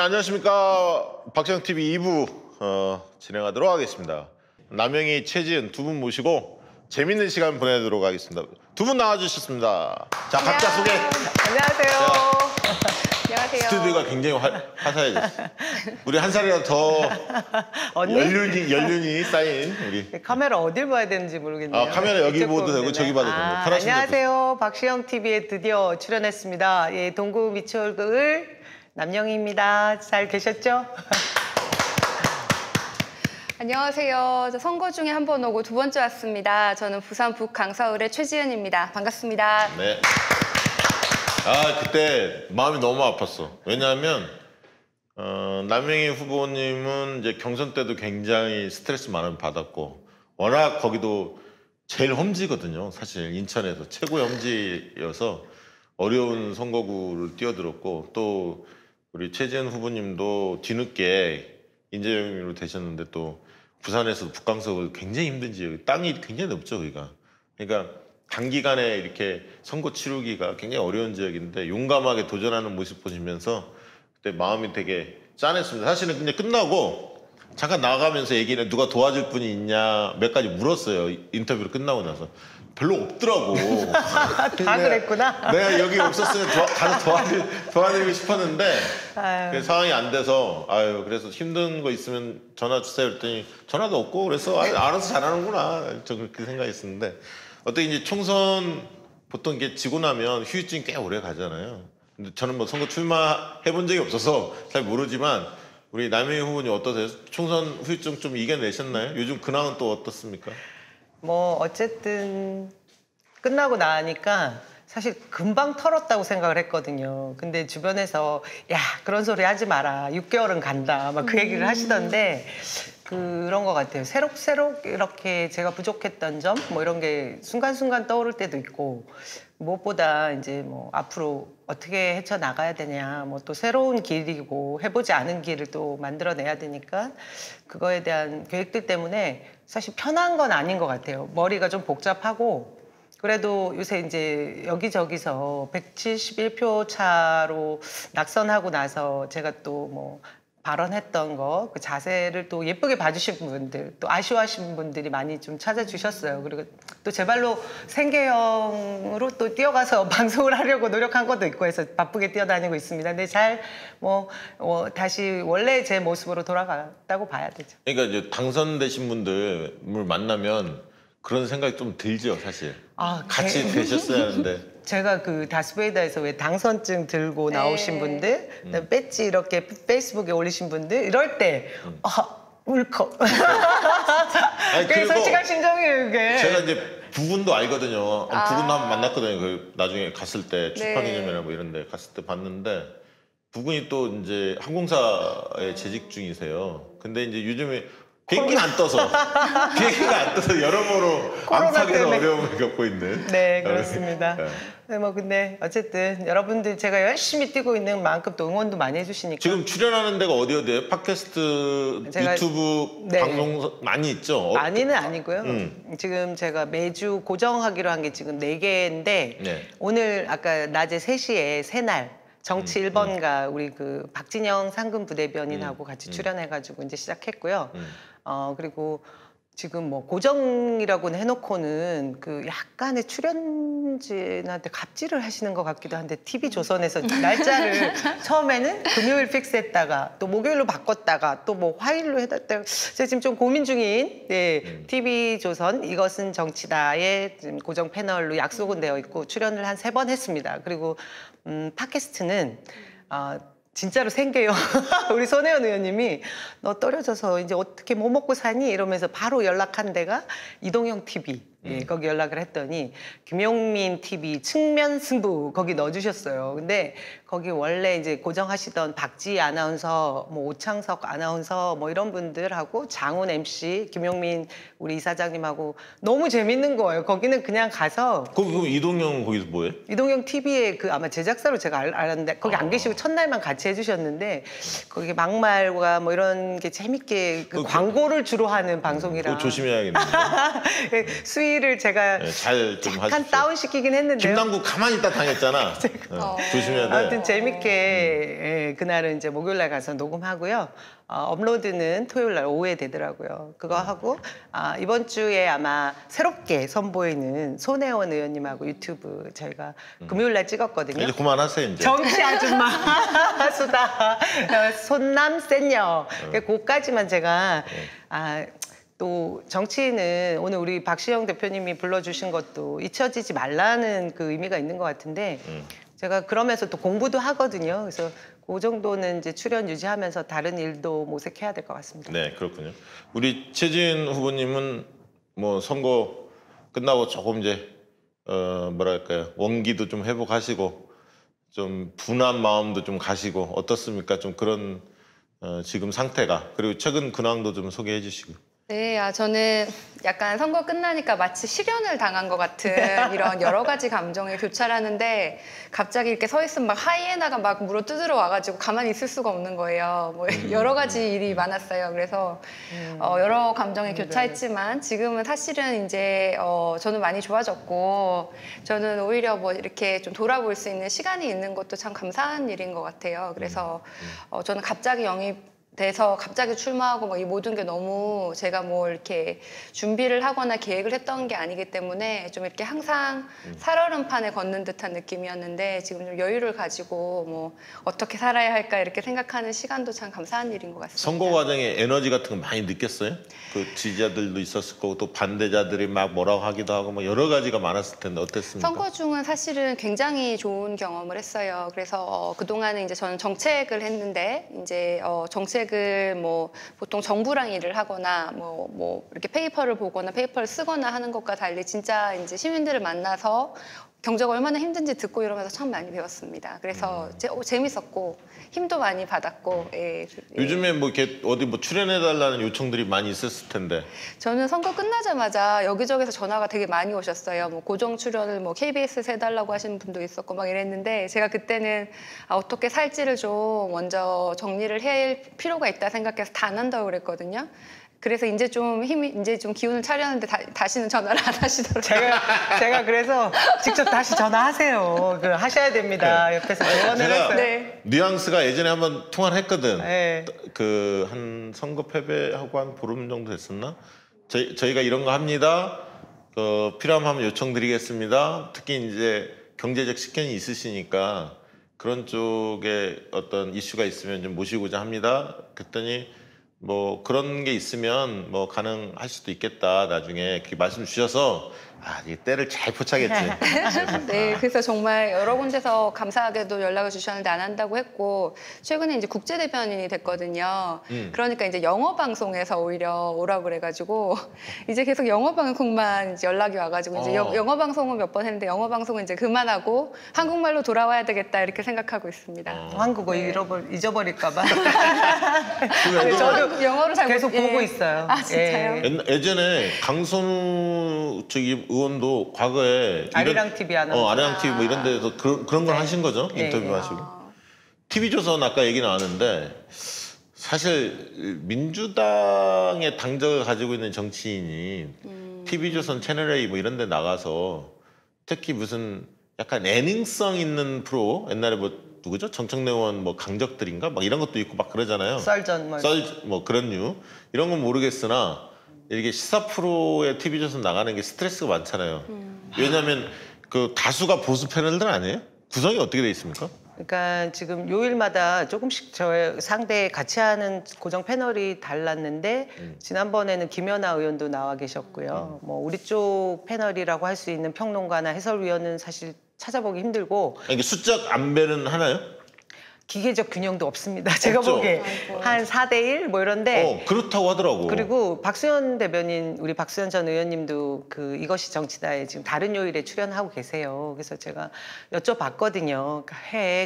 안녕하십니까. 박시영TV 2부 진행하도록 하겠습니다. 남영희, 최지은 두 분 모시고 재밌는 시간 보내도록 하겠습니다. 두 분 나와주셨습니다. 자, 각자 소개. 안녕하세요. 안녕하세요. 스튜디오가 굉장히 화사해졌어요. 우리 한 살이라도 더 연륜이 쌓인 우리. 카메라 어딜 봐야 되는지 모르겠네요. 카메라 여기 봐도 되고 저기 봐도 됩니다. 안녕하세요. 박시영TV에 드디어 출연했습니다. 예, 동구 미추홀을 남영희입니다. 잘 계셨죠? 안녕하세요. 저 선거 중에 한 번 오고 두 번째 왔습니다. 저는 부산 북강서을의 최지은입니다. 반갑습니다. 네. 그때 마음이 너무 아팠어. 왜냐하면 남영희 후보님은 이제 경선 때도 굉장히 스트레스 많이 받았고 워낙 거기도 제일 험지거든요. 사실 인천에서 최고의 험지여서 어려운 선거구를 뛰어들었고 또 우리 최지은 후보님도 뒤늦게 인재영입으로 되셨는데 또 부산에서 북강서 굉장히 힘든 지역, 땅이 굉장히 넓죠, 거기가. 그러니까 단기간에 이렇게 선거 치르기가 굉장히 어려운 지역인데 용감하게 도전하는 모습 보시면서 그때 마음이 되게 짠했습니다. 사실은 그냥 끝나고 잠깐 나가면서 얘기는 누가 도와줄 분이 있냐 몇 가지 물었어요. 인터뷰를 끝나고 나서. 별로 없더라고. 다 그랬구나. 내가 여기 없었으면 가서 도와드리고 싶었는데 그 상황이 안 돼서 그래서 힘든 거 있으면 전화 주세요 그랬더니 전화도 없고 그래서 알아서 잘하는구나. 저 그렇게 생각했었는데 어떻게 이제 총선 보통 이게 지고 나면 휴유증이 꽤 오래 가잖아요. 근데 저는 뭐 선거 출마해 본 적이 없어서 잘 모르지만 우리 남영희 후보님 어떠세요? 총선 후유증 좀 이겨내셨나요? 요즘 근황은 또 어떻습니까? 뭐 어쨌든 끝나고 나니까 사실 금방 털었다고 생각을 했거든요. 근데 주변에서 야 그런 소리 하지 마라. 6개월은 간다. 막 그 얘기를 하시던데 그런 것 같아요. 새록새록 이렇게 제가 부족했던 점 뭐 이런 게 순간순간 떠오를 때도 있고 무엇보다 이제 뭐 앞으로 어떻게 헤쳐나가야 되냐 뭐 또 새로운 길이고 해보지 않은 길을 또 만들어내야 되니까 그거에 대한 계획들 때문에 사실 편한 건 아닌 것 같아요. 머리가 좀 복잡하고 그래도 요새 이제 여기저기서 171표 차로 낙선하고 나서 제가 또 뭐 발언했던 거, 그 자세를 또 예쁘게 봐주신 분들, 또 아쉬워하신 분들이 많이 좀 찾아주셨어요. 그리고 또 제 발로 생계형으로 또 뛰어가서 방송을 하려고 노력한 것도 있고 해서 바쁘게 뛰어다니고 있습니다. 근데 잘 다시 원래 제 모습으로 돌아갔다고 봐야 되죠. 그러니까 이제 당선되신 분들을 만나면 그런 생각이 좀 들죠, 사실. 같이 되셨어야 하는데. 제가 그 다스베이다에서 왜 당선증 들고 나오신 분들, 배지 이렇게 페이스북에 올리신 분들 이럴 때 울컥. 그게 솔직한 심정이에요, 그게. 제가 이제 부군도 알거든요. 부군도 한번 만났거든요. 그 나중에 갔을 때 출판기념회나 뭐 이런 데 갔을 때 봤는데 부군이 또 이제 항공사에 재직 중이세요. 근데 이제 요즘에 비행기가 안 떠서 여러모로 안팎에서 어려움을 겪고 있는. 네, 그렇습니다. 네, 뭐 근데 어쨌든 여러분들 제가 열심히 뛰고 있는 만큼 또 응원도 많이 해주시니까. 지금 출연하는 데가 어디에요? 팟캐스트, 유튜브 방송 많이 있죠? 많이는 아니고요. 지금 제가 매주 고정하기로 한 게 지금 4개인데 오늘 아까 낮에 3시에 새날 정치 1번가 우리 그 박진영 상근 부대변인하고 같이 출연해가지고 이제 시작했고요. 그리고 지금 뭐 고정이라고는 해놓고는 그 약간의 출연진한테 갑질을 하시는 것 같기도 한데 TV조선에서 날짜를 처음에는 금요일 픽스했다가 또 목요일로 바꿨다가 또 뭐 화요일로 해놨다가 제가 지금 좀 고민 중인 TV조선 이것은 정치다의 지금 고정 패널로 약속은 되어 있고 출연을 한 3번 했습니다. 그리고 팟캐스트는 진짜로 생겨요. 우리 손혜원 의원님이 너 떨어져서 이제 어떻게 뭐 먹고 사니? 이러면서 바로 연락한 데가 이동형 TV. 거기 연락을 했더니 김용민 TV 측면 승부 거기 넣어주셨어요. 근데 거기 원래 이제 고정하시던 박지희 아나운서, 뭐 오창석 아나운서 뭐 이런 분들하고 장훈 MC, 김용민 우리 이사장님하고 너무 재밌는 거예요. 거기는 그냥 가서. 그럼 이동형 거기서 뭐해? 이동형 TV의 그 아마 제작사로 제가 알았는데 거기 안 계시고 첫날만 같이 해주셨는데 거기 막말과 뭐 이런 게 재밌게 그 광고를 주로 하는 방송이라. 조심해야겠네요. 수위를 제가 잘 좀 약간 하십시오. 다운시키긴 했는데요. 김남국 가만히 있다 당했잖아. 조심해야 돼. 아무튼 재밌게 예, 그날은 이제 목요일 날 가서 녹음하고요. 업로드는 토요일 날 오후에 되더라고요. 그거 하고 이번 주에 아마 새롭게 선보이는 손혜원 의원님하고 유튜브 저희가 금요일 날 찍었거든요. 이제 그만하세요 이제. 정치 아줌마 수다 손남 센녀 그까지만 제가 또 정치인은 오늘 우리 박시영 대표님이 불러주신 것도 잊혀지지 말라는 그 의미가 있는 것 같은데 제가 그러면서 또 공부도 하거든요. 그래서 그 정도는 이제 출연 유지하면서 다른 일도 모색해야 될 것 같습니다. 네, 그렇군요. 우리 최지은 후보님은 뭐 선거 끝나고 조금 이제 뭐랄까요, 원기도 좀 회복하시고 좀 분한 마음도 좀 가시고 어떻습니까? 좀 그런 지금 상태가, 그리고 최근 근황도 좀 소개해 주시고. 네, 저는 약간 선거 끝나니까 마치 실연을 당한 것 같은 이런 여러 가지 감정에 교차하는데 갑자기 이렇게 서 있으면 막 하이에나가 막 물어 뜯으러 와가지고 가만히 있을 수가 없는 거예요. 뭐 여러 가지 일이 많았어요. 그래서 여러 감정에 교차했지만 지금은 사실은 이제 저는 많이 좋아졌고 저는 오히려 뭐 이렇게 좀 돌아볼 수 있는 시간이 있는 것도 참 감사한 일인 것 같아요. 그래서 저는 갑자기 돼서 갑자기 출마하고 뭐 이 모든 게 너무 제가 뭐 이렇게 준비를 하거나 계획을 했던 게 아니기 때문에 좀 이렇게 항상 살얼음판에 걷는 듯한 느낌이었는데 지금 좀 여유를 가지고 뭐 어떻게 살아야 할까 이렇게 생각하는 시간도 참 감사한 일인 것 같습니다. 선거 과정에 에너지 같은 거 많이 느꼈어요? 그 지지자들도 있었을 거고 또 반대자들이 막 뭐라고 하기도 하고 뭐 여러 가지가 많았을 텐데 어땠습니까? 선거 중은 사실은 굉장히 좋은 경험을 했어요. 그래서 그동안은 이제 저는 정책을 했는데 이제 정책을 뭐 보통 정부랑 일을 하거나 뭐 이렇게 페이퍼를 보거나 페이퍼를 쓰거나 하는 것과 달리 진짜 이제 시민들을 만나서 경제가 얼마나 힘든지 듣고 이러면서 참 많이 배웠습니다. 그래서 재밌었고 힘도 많이 받았고. 예. 요즘에 뭐 이렇게 어디 뭐 출연해달라는 요청들이 많이 있었을 텐데. 저는 선거 끝나자마자 여기저기서 전화가 되게 많이 오셨어요. 뭐 고정 출연을 뭐 KBS에서 해달라고 하시는 분도 있었고 막 이랬는데 제가 그때는 어떻게 살지를 좀 먼저 정리를 할 필요가 있다 생각해서 다 안 한다고 그랬거든요. 그래서 이제 좀 기운을 차렸는데 다시는 전화를 안 하시더라고요. 제가 그래서 직접 다시 전화하세요. 하셔야 됩니다. 옆에서 조언을 했어요. 네. 뉘앙스가 예전에 한번 통화를 했거든. 네. 그 한 선거 패배하고 한 보름 정도 됐었나? 저희가 이런 거 합니다. 필요하면 한번 요청드리겠습니다. 특히 이제 경제적 식견이 있으시니까 그런 쪽에 어떤 이슈가 있으면 좀 모시고자 합니다. 그랬더니 뭐 그런 게 있으면 뭐 가능할 수도 있겠다. 나중에 그렇게 말씀 주셔서 이 때를 잘 포착했지. 네, 그래서 정말 여러 군데서 감사하게도 연락을 주셨는데 안 한다고 했고 최근에 이제 국제 대변인이 됐거든요. 그러니까 이제 영어 방송에서 오히려 오라고 그래가지고 이제 계속 영어 방송만 이제 연락이 와가지고 이제 영어 방송은 몇 번 했는데 영어 방송은 이제 그만하고 한국말로 돌아와야 되겠다 이렇게 생각하고 있습니다. 한국어 잊어버릴까봐. 저도 영어를 잘 계속 보고 있어요. 아 진짜요? 예전에 강선우 의원도 과거에 아리랑 TV 아나운서. 아리랑 TV 뭐 이런 데서 그런 걸 하신 거죠? 네. 인터뷰 하시고. TV조선 아까 얘기 나왔는데 사실 민주당의 당적을 가지고 있는 정치인이 TV조선 채널A 뭐 이런 데 나가서 특히 무슨 약간 예능성 있는 프로, 옛날에 뭐 누구죠? 정청래 의원 뭐 강적들인가? 막 이런 것도 있고 막 그러잖아요. 썰전 뭐 그런 류. 이런 건 모르겠으나 이렇게 시사 프로에 TV조선 나가는 게 스트레스가 많잖아요. 왜냐하면 그 다수가 보수 패널들 아니에요? 구성이 어떻게 돼 있습니까? 그러니까 지금 요일마다 조금씩 저의 상대 같이 하는 고정 패널이 달랐는데 지난번에는 김연아 의원도 나와 계셨고요. 뭐 우리 쪽 패널이라고 할 수 있는 평론가나 해설위원은 사실 찾아보기 힘들고. 이게 숫자 안배는 하나요? 기계적 균형도 없습니다. 제가 없죠? 보기에 한 4대1 뭐 이런데. 그렇다고 하더라고. 그리고 박수현 대변인, 우리 박수현 전 의원님도 이것이 정치다에 지금 다른 요일에 출연하고 계세요. 그래서 제가 여쭤봤거든요.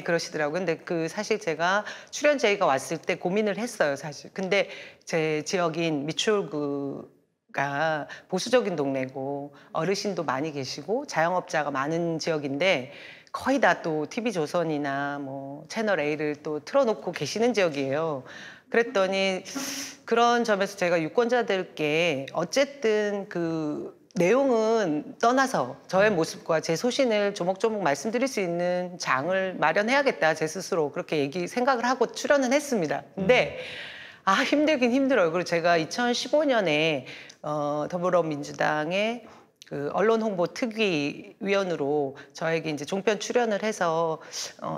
그러시더라고요. 근데 사실 제가 출연 제의가 왔을 때 고민을 했어요, 사실. 근데 제 지역인 미추홀구가 보수적인 동네고 어르신도 많이 계시고 자영업자가 많은 지역인데 거의 다 또 TV조선이나 뭐 채널A를 또 틀어놓고 계시는 지역이에요. 그랬더니 그런 점에서 제가 유권자들께 어쨌든 내용은 떠나서 저의 모습과 제 소신을 조목조목 말씀드릴 수 있는 장을 마련해야겠다. 제 스스로 그렇게 생각을 하고 출연은 했습니다. 근데 힘들긴 힘들어요. 그리고 제가 2015년에 더불어민주당의 그 언론 홍보 특위위원으로 저에게 이제 종편 출연을 해서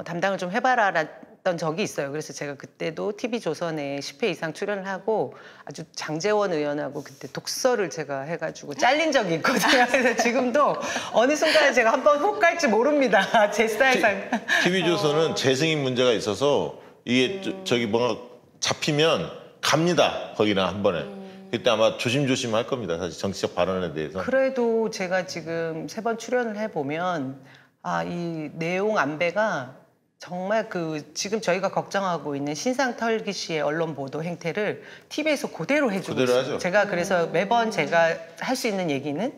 담당을 좀 해봐라던 적이 있어요. 그래서 제가 그때도 TV조선에 10회 이상 출연을 하고 아주 장제원 의원하고 그때 독서를 제가 해가지고 잘린 적이 있거든요. 그래서 지금도 어느 순간에 제가 한번 훅 갈지 모릅니다. 제 스타일상. TV조선은 재승인 문제가 있어서 이게 저기 뭔가 잡히면 갑니다. 거기나 한 번에. 그때 아마 조심조심 할 겁니다. 사실 정치적 발언에 대해서. 그래도 제가 지금 3번 출연을 해보면 이 내용 안배가 정말 지금 저희가 걱정하고 있는 신상 털기 씨의 언론 보도 행태를 TV에서 그대로 해주고 그대로 있어요. 하죠. 제가 그래서 매번 제가 할 수 있는 얘기는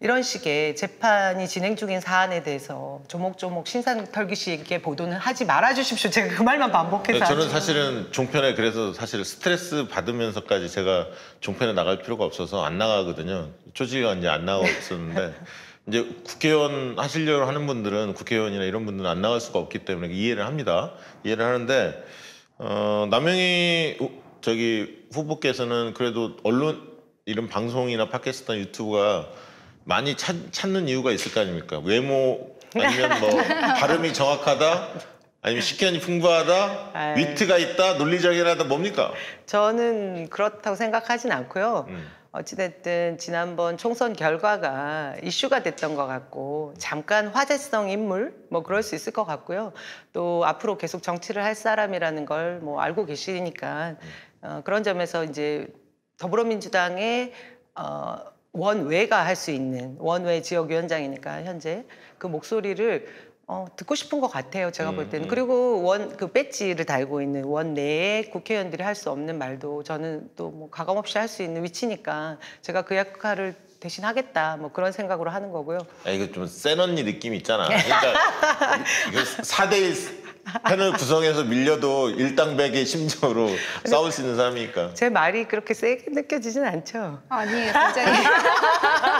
이런 식의 재판이 진행 중인 사안에 대해서 조목조목 신상 털기 씨에게 보도는 하지 말아주십시오. 제가 그 말만 반복해서 저는 하죠. 사실은 종편에 그래서 사실 스트레스 받으면서까지 제가 종편에 나갈 필요가 없어서 안 나가거든요. 초지가 이제 안 나가고 있었는데 이제 국회의원 하시려고 하는 분들은 국회의원이나 이런 분들은 안 나갈 수가 없기 때문에 이해를 합니다. 이해를 하는데 남영희 후보께서는 그래도 언론 이런 방송이나 팟캐스트나 유튜브가 많이 찾는 이유가 있을 거 아닙니까? 외모 아니면 뭐 발음이 정확하다 아니면 식견이 풍부하다 위트가 있다 논리적이라다 뭡니까? 저는 그렇다고 생각하진 않고요. 어찌됐든 지난번 총선 결과가 이슈가 됐던 것 같고 잠깐 화제성 인물 뭐 그럴 수 있을 것 같고요. 또 앞으로 계속 정치를 할 사람이라는 걸 뭐 알고 계시니까 그런 점에서 이제 더불어민주당의 원외가 할 수 있는 원외 지역위원장이니까 현재 그 목소리를 듣고 싶은 것 같아요. 제가 볼 때는. 그리고 그 배지를 달고 있는 원내의 국회의원들이 할 수 없는 말도 저는 또 뭐 가감없이 할 수 있는 위치니까 제가 그 역할을 대신 하겠다 뭐 그런 생각으로 하는 거고요. 이거 좀 센 언니 느낌 있잖아. 그러니까 이거 4대1 편을 구성해서 밀려도 일당백의 심정으로 싸울 수 있는 사람이니까. 제 말이 그렇게 세게 느껴지진 않죠. 아니에요, 굉장히.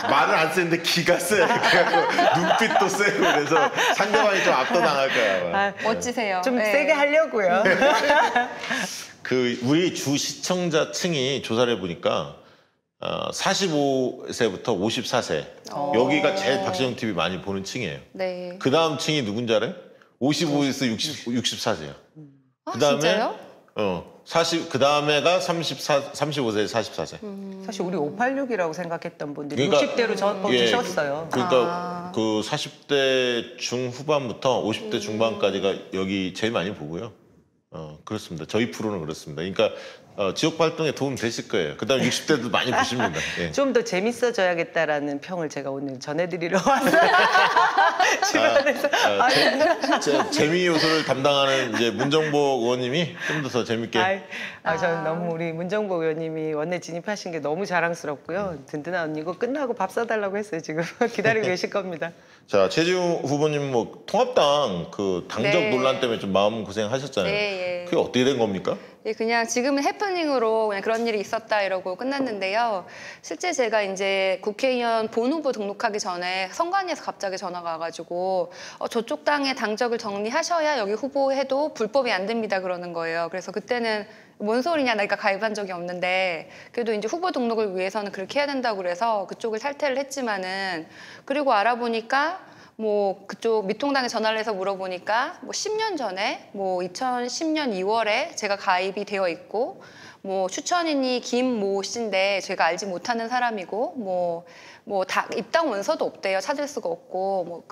말은 안 쓰는데 기가 세. 그래갖고 눈빛도 세고 그래서 상대방이 좀 압도당할 거야. 멋지세요. 좀 네. 세게 하려고요. 우리 주 시청자층이 조사를 해보니까 45세부터 54세 여기가 제일 박시영 TV 많이 보는 층이에요. 네. 그 다음 층이 누군지 알아요? 55에서 64세야. 진짜요? 그 다음에가 35세, 44세. 사실 우리 586이라고 생각했던 분들이 그러니까, 60대로 보셨어요. 그러니까 그 40대 중후반부터 50대 중반까지가 여기 제일 많이 보고요. 그렇습니다. 저희 프로는 그렇습니다. 그러니까 지역 활동에 도움 되실 거예요. 그다음 60대도 많이 보십니다. 예. 좀 더 재밌어져야겠다라는 평을 제가 오늘 전해드리러 왔어요. 주변에서. 재미 요소를 담당하는 이제 문정복 의원님이 좀 더 재밌게. 저는 너무 우리 문정복 의원님이 원내 진입하신 게 너무 자랑스럽고요. 든든한 언니고 끝나고 밥 사달라고 했어요. 지금 기다리고 계실 겁니다. 자, 최지우 후보님 뭐 통합당 그 당적 네. 논란 때문에 좀 마음 고생하셨잖아요. 네, 예. 그게 어떻게 된 겁니까? 예, 그냥 지금은 해프닝으로 그냥 그런 일이 있었다 이러고 끝났는데요. 실제 제가 이제 국회의원 본후보 등록하기 전에 선관위에서 갑자기 전화가 와가지고 저쪽 당의 당적을 정리하셔야 여기 후보해도 불법이 안 됩니다 그러는 거예요. 그래서 그때는 뭔 소리냐, 내가 가입한 적이 없는데 그래도 이제 후보 등록을 위해서는 그렇게 해야 된다고 그래서 그쪽을 탈퇴를 했지만은 그리고 알아보니까 뭐 그쪽 미통당에 전화를 해서 물어보니까 뭐 10년 전에 뭐 2010년 2월에 제가 가입이 되어 있고 뭐 추천인이 김모 씨인데 제가 알지 못하는 사람이고 뭐 다 입당 원서도 없대요. 찾을 수가 없고 뭐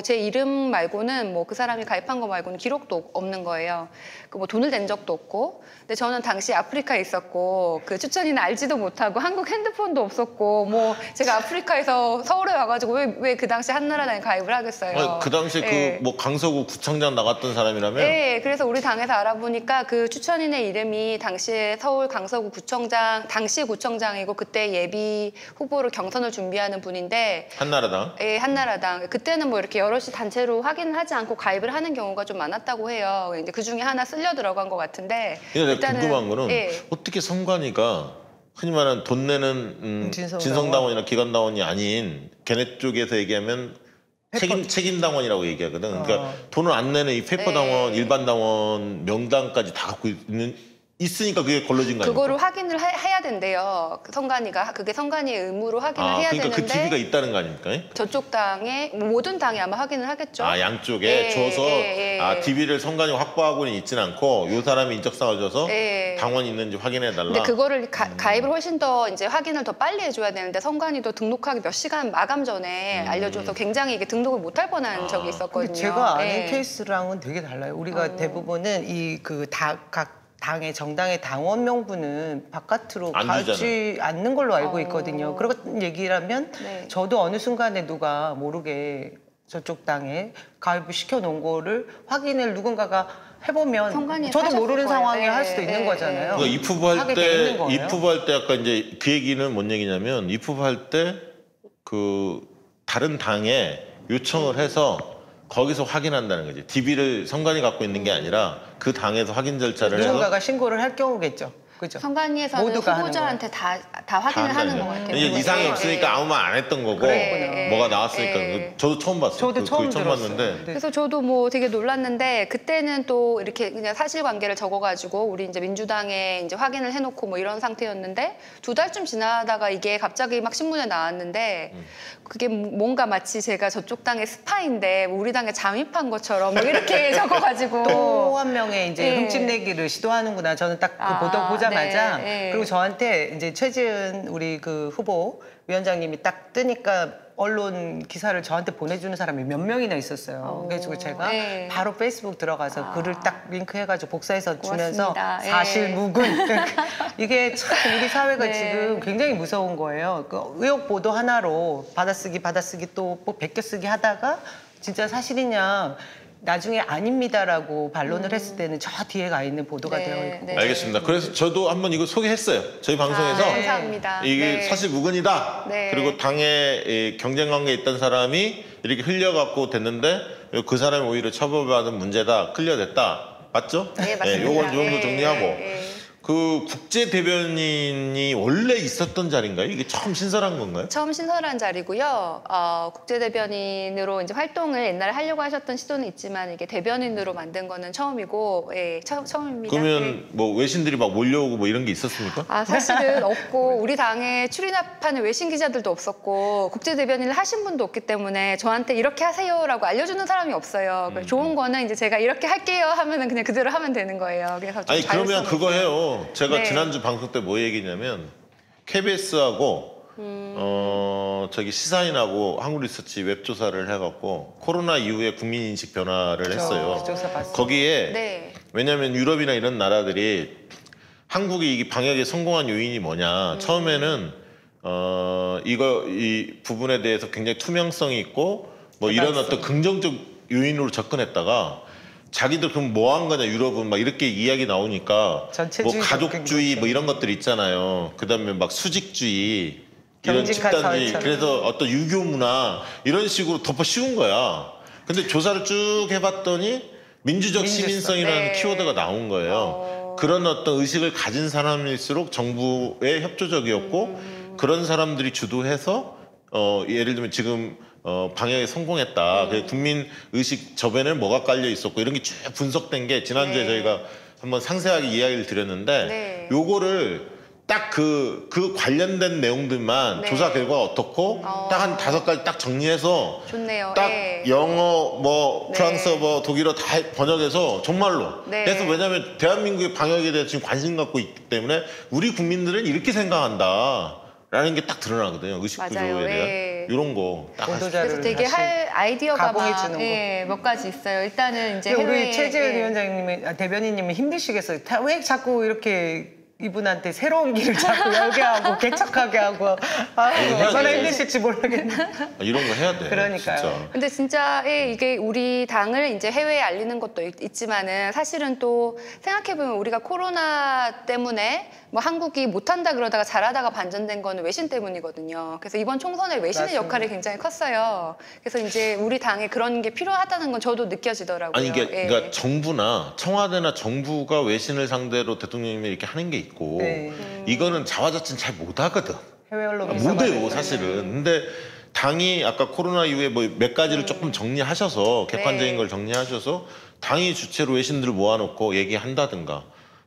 제 이름 말고는 뭐 그 사람이 가입한 거 말고는 기록도 없는 거예요. 그 뭐 돈을 낸 적도 없고. 근데 저는 당시 아프리카에 있었고 그 추천인은 알지도 못하고 한국 핸드폰도 없었고 뭐 제가 아프리카에서 서울에 와가지고 왜 그 당시 한나라당에 가입을 하겠어요. 그 당시 예. 그 뭐 강서구 구청장 나갔던 사람이라면? 네, 그래서 우리 당에서 알아보니까 그 추천인의 이름이 당시에 서울 강서구 구청장, 당시 구청장이고 그때 예비 후보로 경선을 준비하는 분인데 한나라당? 예, 한나라당. 그때는 뭐 이렇게 여럿이 단체로 확인을 하지 않고 가입을 하는 경우가 좀 많았다고 해요. 이제 그 중에 하나 쓸려 들어간 것 같은데. 근데 내가 일단은, 궁금한 거는 예. 어떻게 선관위가 흔히 말하는 돈 내는 진성당원이나 기관당원이 아닌 걔네 쪽에서 얘기하면 책임당원이라고 얘기하거든. 그러니까 돈을 안 내는 이 페퍼당원, 일반당원 명단까지 다 갖고 있으니까 그게 걸러진 거 아닙니까? 그거를 확인을 해야 된대요. 성관이가 그게 성관이의 의무로 확인을 해야 그러니까 되는데 그 TV가 있다는 거 아닙니까? 저쪽 당에 모든 당이 아마 확인을 하겠죠. 양쪽에 줘서 DB를 성관이 확보하고는 있지는 않고 요 사람이 인적사항을 줘서 당원이 있는지 확인해 달라. 근데 그거를 가입을 훨씬 더 이제 확인을 더 빨리 해줘야 되는데 성관이도 등록하기 몇 시간 마감 전에 알려줘서 굉장히 이게 등록을 못할 뻔한 적이 있었거든요. 근데 제가 아는 케이스랑은 되게 달라요. 우리가 대부분은 각 당의 정당의 당원 명부는 바깥으로 가지 않는 걸로 알고 있거든요. 그런 얘기라면 저도 어느 순간에 누가 모르게 저쪽 당에 가입을 시켜놓은 거를 확인을 누군가가 해보면 저도 모르는 상황에 할 수도 있는 거잖아요. 그러니까 입후보할 때 아까 이제 그 얘기는 뭔 얘기냐면 입후보할 때 그 다른 당에 요청을 해서 거기서 확인한다는 거지. DB를 성관이 갖고 있는 게 아니라 그 당에서 확인 절차를 해서 누군가가 신고를 할 경우겠죠. 그죠? 성관위에서는 후보자한테 다 확인을 하는 것 같아요. 이상이 없으니까 아무 말 안 했던 거고 뭐가 나왔으니까 저도 처음 봤어요. 저도 처음 봤는데. 그래서 저도 뭐 되게 놀랐는데 그때는 또 이렇게 그냥 사실관계를 적어가지고 우리 이제 민주당에 이제 확인을 해놓고 뭐 이런 상태였는데 2달쯤 지나다가 이게 갑자기 막 신문에 나왔는데 그게 뭔가 마치 제가 저쪽 당의 스파인데 우리 당에 잠입한 것처럼 뭐 이렇게 적어가지고 또 한 명의 이제 흠집내기를 시도하는구나. 저는 딱 그 보자마자 그리고 저한테 이제 최지은 우리 그 후보 위원장님이 딱 뜨니까 언론 기사를 저한테 보내주는 사람이 몇 명이나 있었어요. 그래서 제가 바로 페이스북 들어가서 글을 딱 링크해가지고 복사해서 주면서 사실무근 이게 참 우리 사회가 지금 굉장히 무서운 거예요. 그 의혹 보도 하나로 받아쓰기 또 뭐 베껴쓰기 하다가 진짜 사실이냐 나중에 아닙니다라고 반론을 했을 때는 저 뒤에 가 있는 보도가 되어 있고. 알겠습니다. 그래서 저도 한번 이거 소개했어요. 저희 방송에서 감사합니다. 이게 사실 무근이다. 그리고 당에 경쟁 관계에 있던 사람이 이렇게 흘려갖고 됐는데 그 사람이 오히려 처벌받은 문제다. 클리어됐다. 맞죠? 네, 맞습니다. 요건 정도 정리하고. 그 국제 대변인이 원래 있었던 자리인가요? 이게 처음 신설한 건가요? 처음 신설한 자리고요. 국제 대변인으로 이제 활동을 옛날에 하려고 하셨던 시도는 있지만 이게 대변인으로 만든 거는 처음이고, 처음입니다. 그러면 뭐 외신들이 막 몰려오고 뭐 이런 게 있었습니까? 사실은 없고 우리 당에 출입하는 외신 기자들도 없었고 국제 대변인을 하신 분도 없기 때문에 저한테 이렇게 하세요라고 알려주는 사람이 없어요. 좋은 거는 이제 제가 이렇게 할게요 하면은 그냥 그대로 하면 되는 거예요. 그래서 좀 그러면 그거 해요. 제가 네. 지난주 방송 때 뭐 얘기냐면 KBS하고 저기 시사인하고 한국리서치 웹조사를 해갖고 코로나 이후에 국민인식 변화를 했어요. 거기에 왜냐하면 유럽이나 이런 나라들이 한국이 이 방역에 성공한 요인이 뭐냐. 처음에는 이 부분에 대해서 굉장히 투명성이 있고 뭐 이런 어떤 긍정적 요인으로 접근했다가 자기들 그럼 뭐 한 거냐 유럽은 막 이렇게 이야기 나오니까 뭐 가족주의 뭐 이런 것들 있잖아요. 그다음에 막 수직주의 이런 집단주의 그래서 어떤 유교 문화 이런 식으로 덮어 씌운 거야. 근데 조사를 쭉 해봤더니 민주적 시민성이라는 키워드가 나온 거예요. 그런 어떤 의식을 가진 사람일수록 정부에 협조적이었고 그런 사람들이 주도해서 예를 들면 지금 방역에 성공했다. 국민 의식 저변에 뭐가 깔려 있었고 이런 게 쭉 분석된 게 지난주에 저희가 한번 상세하게 이야기를 드렸는데 요거를 딱 그 관련된 내용들만 조사 결과가 어떻고 딱 한 5가지 딱 정리해서 좋네요. 딱 영어 뭐 프랑스어 뭐 독일어 다 번역해서 정말로 그래서 왜냐하면 대한민국의 방역에 대해서 지금 관심 갖고 있기 때문에 우리 국민들은 이렇게 생각한다. 라는 게 딱 드러나거든요. 의식 구조에 대한 이런 거. 그래서 되게 할 아이디어가 몇 가지 있어요. 일단은 이제 우리 최지은 위원장님이 대변인님이 힘드시겠어요. 왜 자꾸 이렇게 이분한테 새로운 길을 자꾸 열게 하고 개척하게 하고 얼마나 힘드실지 모르겠네. 이런 거 해야 돼. 그러니까요. 진짜. 근데 진짜 이게 우리 당을 이제 해외에 알리는 것도 있지만은 사실은 또 생각해보면 우리가 코로나 때문에 뭐 한국이 못한다 그러다가 잘하다가 반전된 거는 외신 때문이거든요. 그래서 이번 총선에 외신의 역할이 굉장히 컸어요. 그래서 이제 우리 당에 그런 게 필요하다는 건 저도 느껴지더라고요. 아니 이게 그러니까 정부나 청와대나 정부가 외신을 상대로 대통령님이 이렇게 하는 게 있고 네. 이거는 자화자찬 잘 못하거든. 해외 언론 못해요 사실은. 근데 당이 아까 코로나 이후에 뭐 몇 가지를 조금 정리하셔서 객관적인 네. 걸 정리하셔서 당이 주체로 외신들 모아놓고 얘기한다든가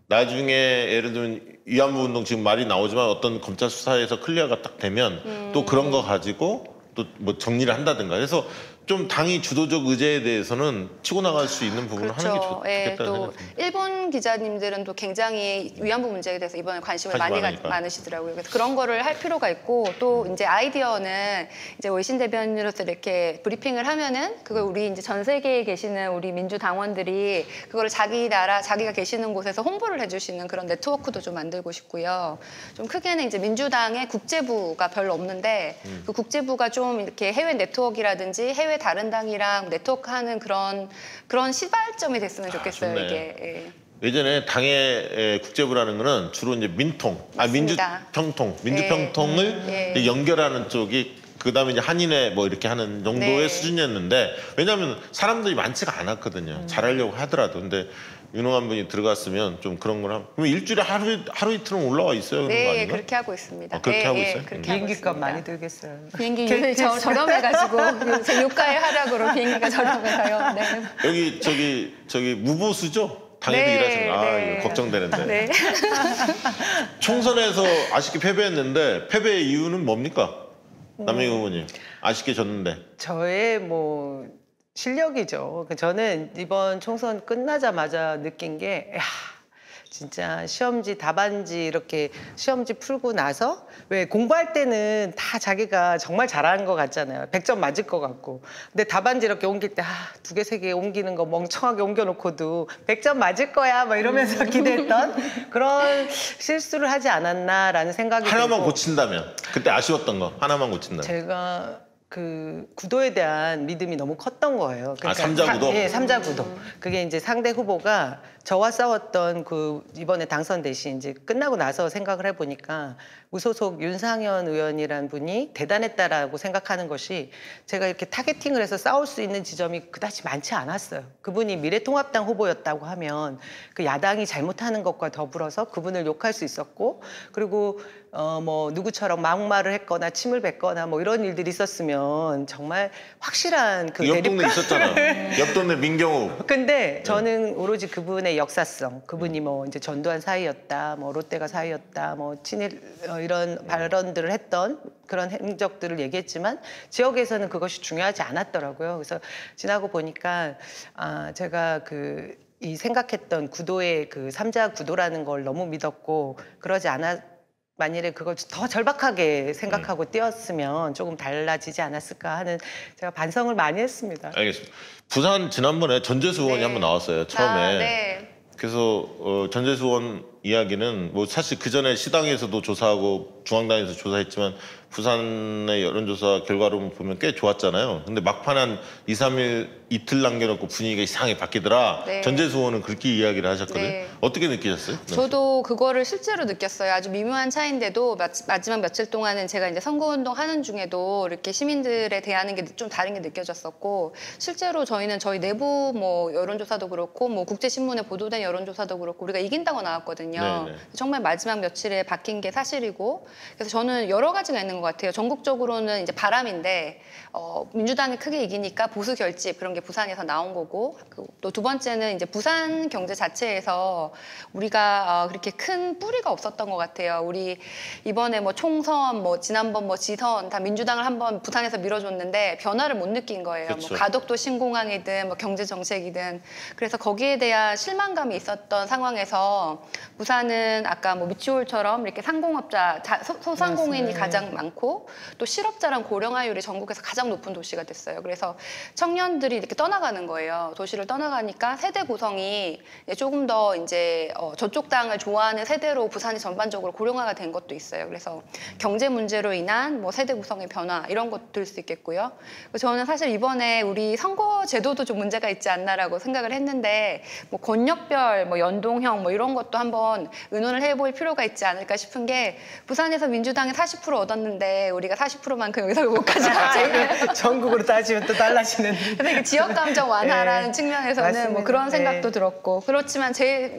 나중에 예를 들면 위안부 운동 지금 말이 나오지만 어떤 검찰 수사에서 클리어가 딱 되면 또 그런 거 가지고 또 뭐 정리를 한다든가 그래서 좀 당이 주도적 의제에 대해서는 치고 나갈 수 있는 부분을 하는 게 좋겠다는 또 생각이 듭니다. 일본 기자님들은 또 굉장히 위안부 문제에 대해서 이번에 관심을 많이 많으니까. 많으시더라고요. 그래서 그런 거를 할 필요가 있고 또 이제 아이디어는 이제 외신 대변인으로서 이렇게 브리핑을 하면은 그걸 우리 이제 전 세계에 계시는 우리 민주당원들이 그거를 자기 나라 자기가 계시는 곳에서 홍보를 해주시는 그런 네트워크도 좀 만들고 싶고요. 좀 크게는 이제 민주당의 국제부가 별로 없는데 그 국제부가 좀 이렇게 해외 네트워크라든지 해외 다른 당이랑 네트워크하는 그런 시발점이 됐으면 좋겠어요. 좋네. 이게. 예. 예전에 당의 국제부라는 거는 주로 이제 맞습니다. 민주평통을 예. 연결하는 쪽이 그다음에 이제 한인회 뭐 이렇게 하는 정도의 네. 수준이었는데 왜냐하면 사람들이 많지가 않았거든요. 잘하려고 하더라도 근데 유능한 분이 들어갔으면 좀 그런 걸 하면 그럼 일주일에 하루 이틀은 올라와 있어요 그런 거 네, 아닌가? 그렇게 하고 있습니다. 아, 그렇게 하고 있어요? 그렇게 하고 비행기 값 있습니다. 많이 들겠어요. 비행기 요새 저렴해가지고 요새 유가의 하락으로 비행기가 저렴해서요. 네. 여기 저기 무보수죠? 당에도 네, 일하시는 아 네. 이거 걱정되는데 네. 총선에서 아쉽게 패배했는데 패배의 이유는 뭡니까? 남영희 후보님 아쉽게 졌는데 저의 뭐 실력이죠. 저는 이번 총선 끝나자마자 느낀 게, 야, 진짜 시험지, 답안지 이렇게 시험지 풀고 나서 왜 공부할 때는 다 자기가 정말 잘하는 것 같잖아요. 100점 맞을 것 같고. 근데 답안지 이렇게 옮길 때, 두 개, 세 개 옮기는 거 멍청하게 옮겨놓고도 100점 맞을 거야, 막 이러면서 기대했던 그런 실수를 하지 않았나라는 생각이 하나만 들고. 고친다면 그때 아쉬웠던 거 하나만 고친다면 제가 그 구도에 대한 믿음이 너무 컸던 거예요. 삼자 구도? 예, 삼자 구도. 그게 이제 상대 후보가 저와 싸웠던 그 이번에 당선되신 이제 끝나고 나서 생각을 해보니까 무소속 윤상현 의원이란 분이 대단했다라고 생각하는 것이 제가 이렇게 타겟팅을 해서 싸울 수 있는 지점이 그다지 많지 않았어요. 그분이 미래통합당 후보였다고 하면 그 야당이 잘못하는 것과 더불어서 그분을 욕할 수 있었고 그리고 뭐 누구처럼 막말을 했거나 침을 뱉거나 뭐 이런 일들이 있었으면 정말 확실한 그 옆 동네 대립감. 있었잖아. 옆 동네 민경우. 근데 저는 오로지 그분의 역사성, 그분이 뭐 이제 전두환 사이였다, 뭐 롯데가 사이였다, 뭐 친일 이런 발언들을 했던 그런 행적들을 얘기했지만 지역에서는 그것이 중요하지 않았더라고요. 그래서 지나고 보니까 제가 이 생각했던 구도의 그 삼자 구도라는 걸 너무 믿었고 그러지 않았. 만일에 그걸 더 절박하게 생각하고 뛰었으면 조금 달라지지 않았을까 하는 제가 반성을 많이 했습니다. 알겠습니다. 부산 지난번에 전재수 의원이 네. 한번 나왔어요. 처음에. 네. 그래서 전재수 의원 이야기는 뭐 사실 그 전에 시당에서도 조사하고 중앙당에서 조사했지만 부산의 여론조사 결과로 보면 꽤 좋았잖아요. 근데 막판 한 2, 3일 이틀 남겨놓고 분위기가 이상하게 바뀌더라. 네. 전재수 의원은 그렇게 이야기를 하셨거든요. 네. 어떻게 느끼셨어요? 저도 그거를 실제로 느꼈어요. 아주 미묘한 차이인데도 마지막 며칠 동안은 제가 이제 선거운동 하는 중에도 이렇게 시민들에 대하는 게 좀 다른 게 느껴졌었고 실제로 저희는 저희 내부 뭐 여론조사도 그렇고 뭐 국제신문에 보도된 여론조사도 그렇고 우리가 이긴다고 나왔거든요. 네네. 정말 마지막 며칠에 바뀐 게 사실이고 그래서 저는 여러 가지가 있는 것 같아요. 전국적으로는 이제 바람인데 민주당이 크게 이기니까 보수 결집 그런 게 부산에서 나온 거고 또 두 번째는 이제 부산 경제 자체에서 우리가 그렇게 큰 뿌리가 없었던 것 같아요. 우리 이번에 뭐 총선, 뭐 지난번 뭐 지선 다 민주당을 한번 부산에서 밀어줬는데 변화를 못 느낀 거예요. 그쵸. 뭐 가덕도 신공항이든 뭐 경제 정책이든 그래서 거기에 대한 실망감이 있었던 상황에서 부산은 아까 뭐 미추홀처럼 이렇게 상공업자 소상공인이 맞습니다. 가장 많고 또 실업자랑 고령화율이 전국에서 가장 높은 도시가 됐어요. 그래서 청년들이 이렇게 떠나가는 거예요. 도시를 떠나가니까 세대 구성이 조금 더 이제 저쪽 당을 좋아하는 세대로 부산이 전반적으로 고령화가 된 것도 있어요. 그래서 경제 문제로 인한 뭐 세대 구성의 변화 이런 것들 수 있겠고요. 저는 사실 이번에 우리 선거 제도도 좀 문제가 있지 않나라고 생각을 했는데 뭐 권역별 뭐 연동형 뭐 이런 것도 한번 의논을 해볼 필요가 있지 않을까 싶은 게 부산에서 민주당이 40% 얻었는데 있는데 우리가 40%만큼 의석을 못 가져가지. 전국으로 따지면 또 달라지는. 그래서 이게 지역 감정 완화라는 측면에서는 뭐 맞습니다. 그런 생각도 네. 들었고 그렇지만 제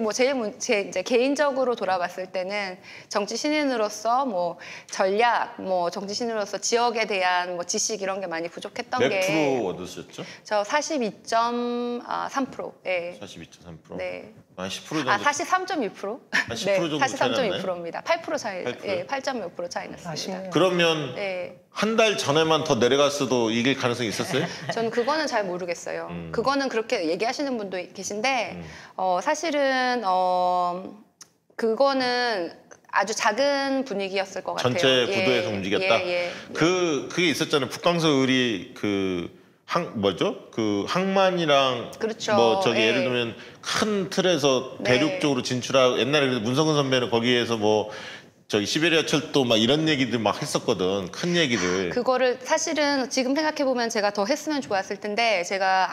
이제 개인적으로 돌아봤을 때는 정치 신인으로서 뭐 전략, 뭐 정치 신인으로서 지역에 대한 뭐 지식 이런 게 많이 부족했던 몇 게 프로 얻으셨죠? 저 42.3%. 예. 42.3%. 네. 한 10% 정도. 43.2%? 한 10% 정도 차이 났나요? 43.2%입니다. 8% 차이, 8%? 예, 8.몇 프로 차이 났습니다. 아쉽네요. 그러면 네. 한 달 전에만 더 내려갔어도 이길 가능성이 있었어요? 저는 그거는 잘 모르겠어요. 그거는 그렇게 얘기하시는 분도 계신데 사실은 그거는 아주 작은 분위기였을 것 같아요. 전체 구도에서 움직였다. 예. 그게 있었잖아요. 북강서 을이 항만이랑 그렇죠. 뭐 저기 예. 예를 들면 큰 틀에서 네. 대륙 쪽으로 진출하고 옛날에 그래서 문성근 선배는 거기에서 뭐 저기 시베리아 철도 막 이런 얘기들 막 했었거든. 큰 얘기들. 그거를 사실은 지금 생각해보면 제가 더 했으면 좋았을 텐데 제가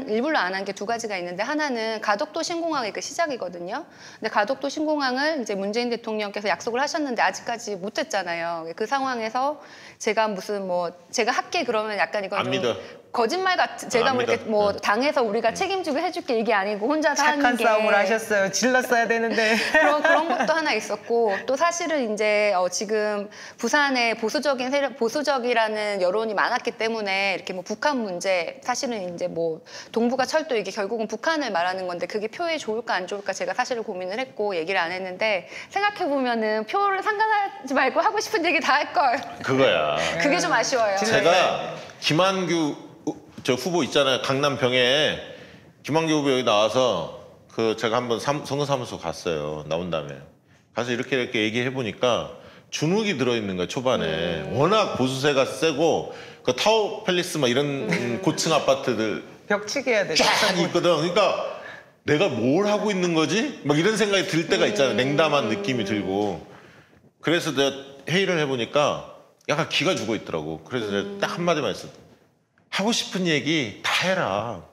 일부러 안 한 게 두 가지가 있는데 하나는 가덕도 신공항의 그 시작이거든요. 근데 가덕도 신공항을 이제 문재인 대통령께서 약속을 하셨는데 아직까지 못했잖아요. 그 상황에서 제가 무슨 뭐 제가 할게 그러면 약간 이건 안 믿어. 거짓말 같은 제가 안 뭐 이렇게 믿어. 뭐 네. 당해서 우리가 책임지고 해줄게 이게 아니고 혼자서 하는 착한 게 싸움을 하셨어요. 질렀어야 되는데. 그런 것도 하나 있었고 또 사실은 이제 지금 부산에 보수적이라는 여론이 많았기 때문에 이렇게 뭐 북한 문제 사실은 이제 뭐 동북아 철도 이게 결국은 북한을 말하는 건데 그게 표에 좋을까 안 좋을까 제가 사실은 고민을 했고 얘기를 안 했는데 생각해 보면은 표를 상관하지 말고 하고 싶은 얘기 다 할 걸. 그거야. 그게 좀 아쉬워요. 제가 김한규 저 후보 있잖아요. 강남 병에 김한규 후보 여기 나와서 제가 한번 선거사무소 갔어요. 나온 다음에 가서 이렇게 얘기해 보니까 주눅이 들어있는 거야 초반에. 워낙 보수세가 세고 그 타워 팰리스 막 이런 고층 아파트들 벽치기 해야 되죠. 쫙 있거든. 그러니까 내가 뭘 하고 있는 거지? 막 이런 생각이 들 때가 있잖아요. 냉담한 느낌이 들고. 그래서 내가 회의를 해보니까 약간 기가 죽어 있더라고. 그래서 내가 딱 한마디만 했어. 하고 싶은 얘기 다 해라.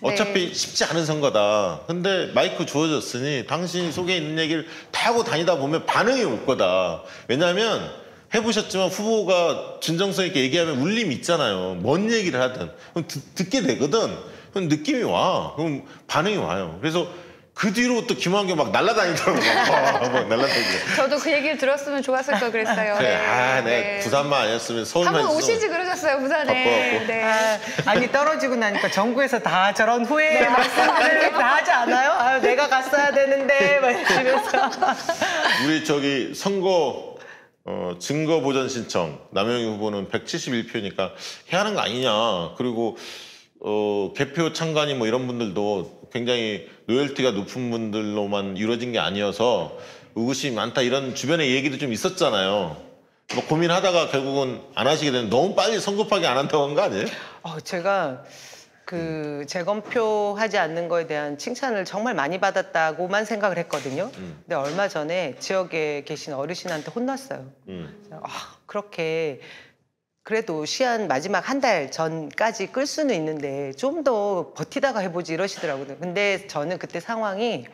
어차피 네. 쉽지 않은 선거다. 근데 마이크 주어졌으니 당신이 속에 있는 얘기를 다 하고 다니다 보면 반응이 올 거다. 왜냐하면 해보셨지만 후보가 진정성 있게 얘기하면 울림이 있잖아요. 뭔 얘기를 하든. 그럼 듣게 되거든. 그럼 느낌이 와. 그럼 반응이 와요. 그래서 그 뒤로 또 김한규 막 날아다니더라고. 막 날아다니고. 저도 그 얘기를 들었으면 좋았을 걸 그랬어요. 그래, 네. 내 부산만 아니었으면 서울만 한번 있었으면. 오시지 그러셨어요 부산에. 바빠갖고. 네. 아니 떨어지고 나니까 정부에서 다 저런 후회 말씀들을 다 하지 않아요? 아유, 내가 갔어야 되는데 막 이러면서. 우리 저기 선거 증거 보전 신청 남영희 후보는 171표니까 해야 하는 거 아니냐. 그리고 개표 참관인 뭐 이런 분들도 굉장히 로열티가 높은 분들로만 이루어진 게 아니어서 의구심이 많다 이런 주변의 얘기도 좀 있었잖아요. 뭐 고민하다가 결국은 안 하시게 되는 너무 빨리 성급하게 안 한다고 한 거 아니에요? 제가 재검표 하지 않는 거에 대한 칭찬을 정말 많이 받았다고만 생각을 했거든요. 근데 얼마 전에 지역에 계신 어르신한테 혼났어요. 그렇게 그래도 시한 마지막 한 달 전까지 끌 수는 있는데 좀 더 버티다가 해보지 이러시더라고요. 근데 저는 그때 상황이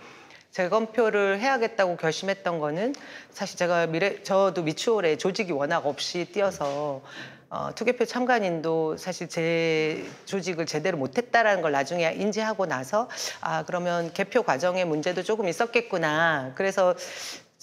재검표를 해야겠다고 결심했던 거는 사실 제가 저도 미추홀에 조직이 워낙 없이 뛰어서 투개표 참관인도 사실 제 조직을 제대로 못했다라는 걸 나중에 인지하고 나서 그러면 개표 과정에 문제도 조금 있었겠구나. 그래서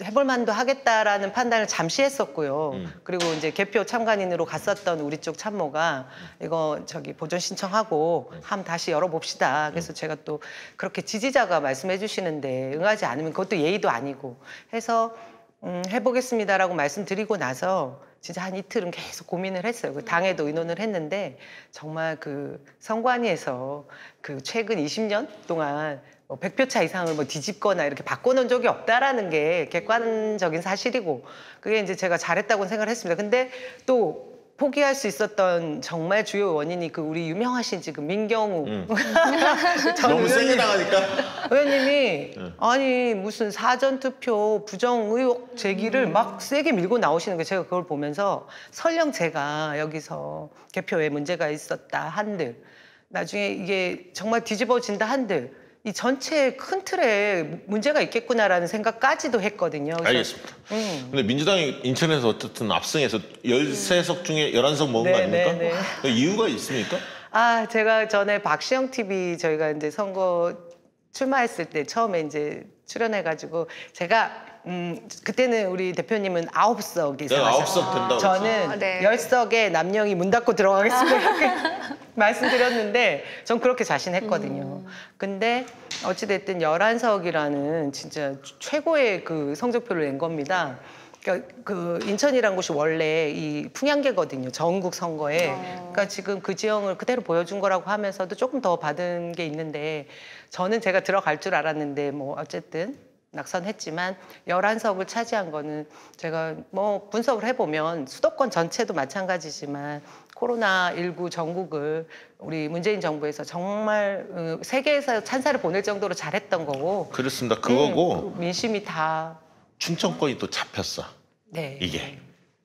해볼 만도 하겠다라는 판단을 잠시 했었고요. 그리고 이제 개표 참관인으로 갔었던 우리 쪽 참모가 이거 보존 신청하고 한번 다시 열어봅시다. 그래서 제가 또 그렇게 지지자가 말씀해 주시는데 응하지 않으면 그것도 예의도 아니고 해서 해보겠습니다라고 말씀드리고 나서 진짜 한 이틀은 계속 고민을 했어요. 그 당에도 의논을 했는데 정말 그 선관위에서 그 최근 20년 동안 100표 차 이상을 뭐 뒤집거나 이렇게 바꿔놓은 적이 없다라는 게 객관적인 사실이고 그게 이제 제가 잘했다고 생각을 했습니다. 근데 또 포기할 수 있었던 정말 주요 원인이 우리 유명하신 지금 민경우 전 너무 세게 의원님. 나가니까. 의원님이 아니 무슨 사전투표 부정 의혹 제기를 막 세게 밀고 나오시는 게 제가 그걸 보면서 설령 제가 여기서 개표에 문제가 있었다 한들 나중에 이게 정말 뒤집어진다 한들 이 전체 큰 틀에 문제가 있겠구나라는 생각까지도 했거든요. 그래서, 알겠습니다. 근데 민주당이 인천에서 어쨌든 압승해서 13석 중에 11석 먹은 거 아닙니까? 그 이유가 있습니까? 아, 제가 전에 박시영 TV 저희가 이제 선거 출마했을 때 처음에 이제 출연해가지고 제가 그때는 우리 대표님은 9석이 내가 9석 된다고 저는 네. 10석에 남영이 문 닫고 들어가겠습니다 이렇게 말씀드렸는데 전 그렇게 자신했거든요. 근데 어찌됐든 11석이라는 진짜 최고의 그 성적표를 낸 겁니다. 그러니까 그 인천이란 곳이 원래 이 풍향계거든요. 전국 선거에. 그러니까 지금 그 지형을 그대로 보여준 거라고 하면서도 조금 더 받은 게 있는데 저는 제가 들어갈 줄 알았는데 뭐 어쨌든 낙선했지만 11석을 차지한 거는 제가 뭐 분석을 해보면 수도권 전체도 마찬가지지만 코로나19 전국을 우리 문재인 정부에서 정말 세계에서 찬사를 보낼 정도로 잘했던 거고 그렇습니다. 그거고 민심이 다 충청권이 또 잡혔어. 네. 이게.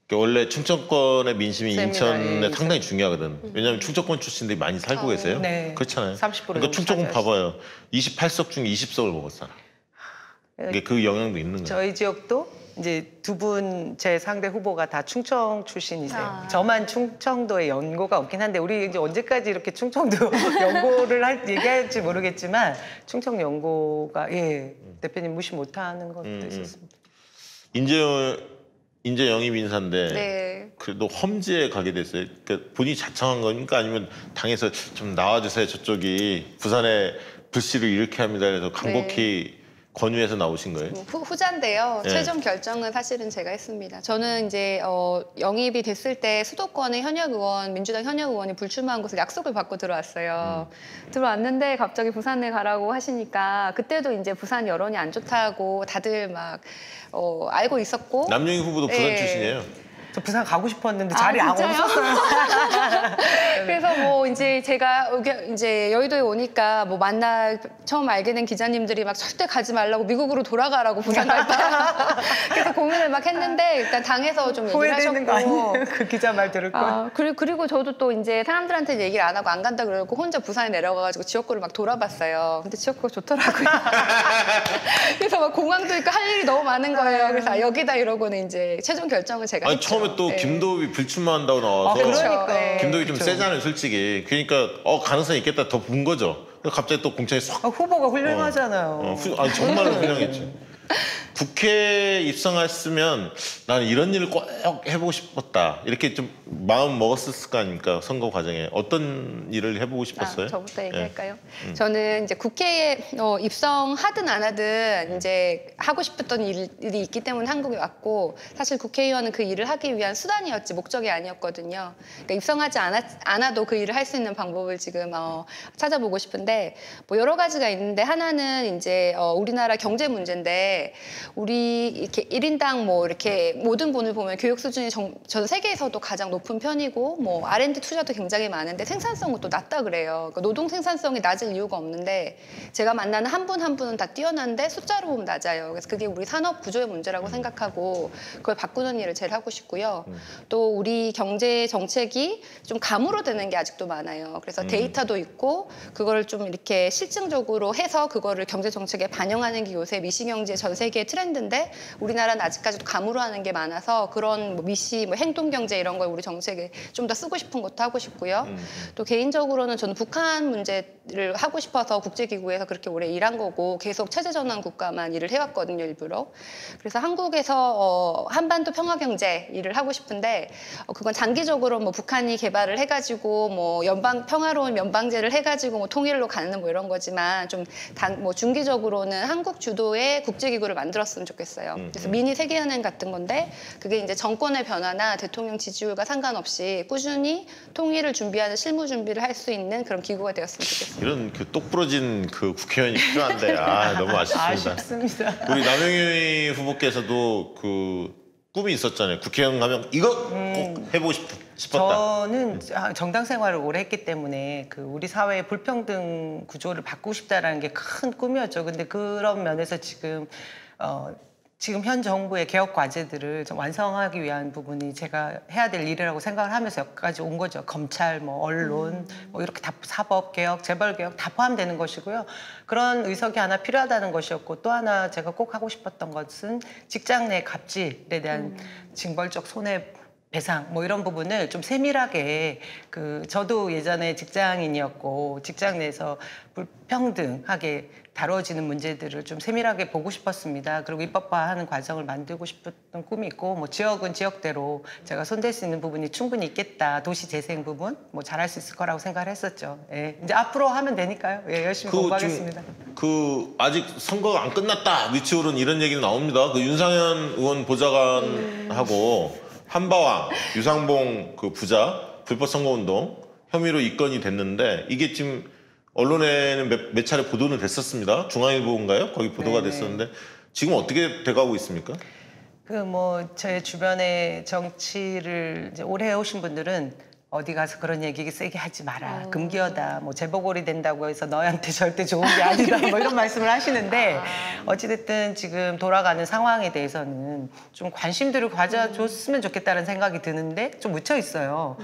그러니까 원래 충청권의 민심이 인천에 예, 상당히 중요하거든. 왜냐하면 충청권 출신들이 많이 살고 계세요. 네. 그렇잖아요. 30% 그러니까 충청권 차지하시죠. 봐봐요. 28석 중에 20석을 먹었잖아. 이게 그 영향도 있는 거예요. 저희 지역도 이제 두 분 제 상대 후보가 다 충청 출신이세요. 아. 저만 충청도에 연고가 없긴 한데 우리 이제 언제까지 이렇게 충청도 연고를 얘기할지 모르겠지만 충청 연고가 대표님 무시 못하는 것도 있었습니다. 인재 영입 인사인데 네. 그래도 험지에 가게 됐어요. 그러니까 본인이 자청한 겁니까? 아니면 당에서 좀 나와주세요. 저쪽이 부산에 불씨를 일으켜야 합니다. 그래서 간곡히 권유해서 나오신 거예요? 후자인데요. 네. 최종 결정은 사실은 제가 했습니다. 저는 이제 영입이 됐을 때 수도권의 현역 의원, 민주당 현역 의원이 불출마한 곳을 약속을 받고 들어왔어요. 들어왔는데 갑자기 부산에 가라고 하시니까 그때도 이제 부산 여론이 안 좋다고 다들 막 알고 있었고. 남영희 후보도 부산 네. 출신이에요. 저 부산 가고 싶었는데 자리 안 진짜요? 없었어요. 그래서 뭐 이제 제가 이제 여의도에 오니까 뭐 처음 알게 된 기자님들이 막 절대 가지 말라고 미국으로 돌아가라고 부산 갈 때. 그래서 고민을 막 했는데 일단 당에서 좀 얘기를 후회되는 거 하셨고. 아니에요? 그 기자 말 들을 걸. 그리고 저도 또 이제 사람들한테 얘기를 안 하고 안 간다 그러고 혼자 부산에 내려가가지고 지역구를 막 돌아봤어요. 근데 지역구가 좋더라고요. 그래서 막 공항도 있고 할 일이 너무 많은 거예요. 그래서 여기다 이러고는 이제 최종 결정을 제가 아니 했죠. 처음에 또 네. 김도읍이 불출마한다고 나와서 그러니까. 네. 김도읍이 좀 그쵸. 세잖아요, 솔직히. 그러니까 가능성이 있겠다 더 본 거죠. 그래서 갑자기 또 공천이 쏙. 후보가 훌륭하잖아요. 아니 정말로 훌륭했지. 국회에 입성했으면 나는 이런 일을 꼭 해보고 싶었다. 이렇게 좀 마음 먹었을 거 아닙니까? 선거 과정에 어떤 일을 해보고 싶었어요? 저부터 얘기할까요? 저는 이제 국회에 입성하든 안 하든 이제 하고 싶었던 일이 있기 때문에 한국에 왔고 사실 국회의원은 그 일을 하기 위한 수단이었지 목적이 아니었거든요. 그러니까 입성하지 않아도 그 일을 할 수 있는 방법을 지금 찾아보고 싶은데 뭐 여러 가지가 있는데 하나는 이제 우리나라 경제 문제인데 우리 이렇게 1인당 뭐 이렇게 모든 분을 보면 교육 수준이 전 세계에서도 가장 높은 편이고 뭐 R&D 투자도 굉장히 많은데 생산성은 또 낮다 그래요. 그러니까 노동 생산성이 낮을 이유가 없는데 제가 만나는 한 분 한 분은 다 뛰어난데 숫자로 보면 낮아요. 그래서 그게 우리 산업 구조의 문제라고 생각하고 그걸 바꾸는 일을 제일 하고 싶고요. 또 우리 경제 정책이 좀 감으로 되는 게 아직도 많아요. 그래서 데이터도 있고 그거를 좀 이렇게 실증적으로 해서 그거를 경제 정책에 반영하는 게 요새 미시경제 전 세계 트렌드인데 우리나라는 아직까지도 감으로 하는 게 많아서 그런 뭐 미시, 뭐 행동경제 이런 걸 우리 정책에 좀 더 쓰고 싶은 것도 하고 싶고요. 또 개인적으로는 저는 북한 문제를 하고 싶어서 국제기구에서 그렇게 오래 일한 거고 계속 체제전환 국가만 일을 해왔거든요, 일부러. 그래서 한국에서 한반도 평화경제 일을 하고 싶은데 그건 장기적으로 뭐 북한이 개발을 해가지고 뭐 평화로운 연방제를 해가지고 뭐 통일로 가는 뭐 이런 거지만 좀 뭐 중기적으로는 한국 주도의 국제기구를 만들었으면 좋겠어요. 그래서 미니 세계은행 같은 건데 그게 이제 정권의 변화나 대통령 지지율과 상관없이 꾸준히 통일을 준비하는 실무 준비를 할 수 있는 그런 기구가 되었으면 좋겠습니다. 이런 그 똑부러진 그 국회의원이 필요한데 너무 아쉽습니다. 아쉽습니다. 우리 남영희 후보께서도 그 꿈이 있었잖아요. 국회의원 가면 이거 꼭 해보고 싶었다. 저는 정당 생활을 오래 했기 때문에 그 우리 사회의 불평등 구조를 바꾸고 싶다라는 게 큰 꿈이었죠. 근데 그런 면에서 지금 지금 현 정부의 개혁 과제들을 좀 완성하기 위한 부분이 제가 해야 될 일이라고 생각을 하면서 여기까지 온 거죠. 검찰, 뭐 언론, 뭐 이렇게 다 사법 개혁, 재벌 개혁 다 포함되는 것이고요. 그런 의석이 하나 필요하다는 것이었고 또 하나 제가 꼭 하고 싶었던 것은 직장 내 갑질에 대한 징벌적 손해 배상 뭐 이런 부분을 좀 세밀하게 저도 예전에 직장인이었고 직장 내에서 불평등하게 다뤄지는 문제들을 좀 세밀하게 보고 싶었습니다. 그리고 입법화하는 과정을 만들고 싶었던 꿈이 있고 뭐 지역은 지역대로 제가 손댈 수 있는 부분이 충분히 있겠다. 도시 재생 부분 뭐 잘할 수 있을 거라고 생각을 했었죠. 예. 이제 앞으로 하면 되니까요. 예, 열심히 공부하겠습니다. 아직 선거가 안 끝났다. 위치오른 이런 얘기는 나옵니다. 윤상현 의원 보좌관하고 한바왕, 유상봉 부자 불법 선거운동 혐의로 입건이 됐는데 이게 지금 언론에는 몇 차례 보도는 됐었습니다. 중앙일보인가요? 거기 보도가 됐었는데 지금 어떻게 돼가고 있습니까? 제 주변에 정치를 이제 오래 해오신 분들은 어디 가서 그런 얘기 세게 하지 마라. 금기어다. 뭐 재보궐이 된다고 해서 너한테 절대 좋은 게 아니다. 뭐 이런 말씀을 하시는데 어찌됐든 지금 돌아가는 상황에 대해서는 좀 관심들을 가져줬으면 좋겠다는 생각이 드는데 좀 묻혀 있어요.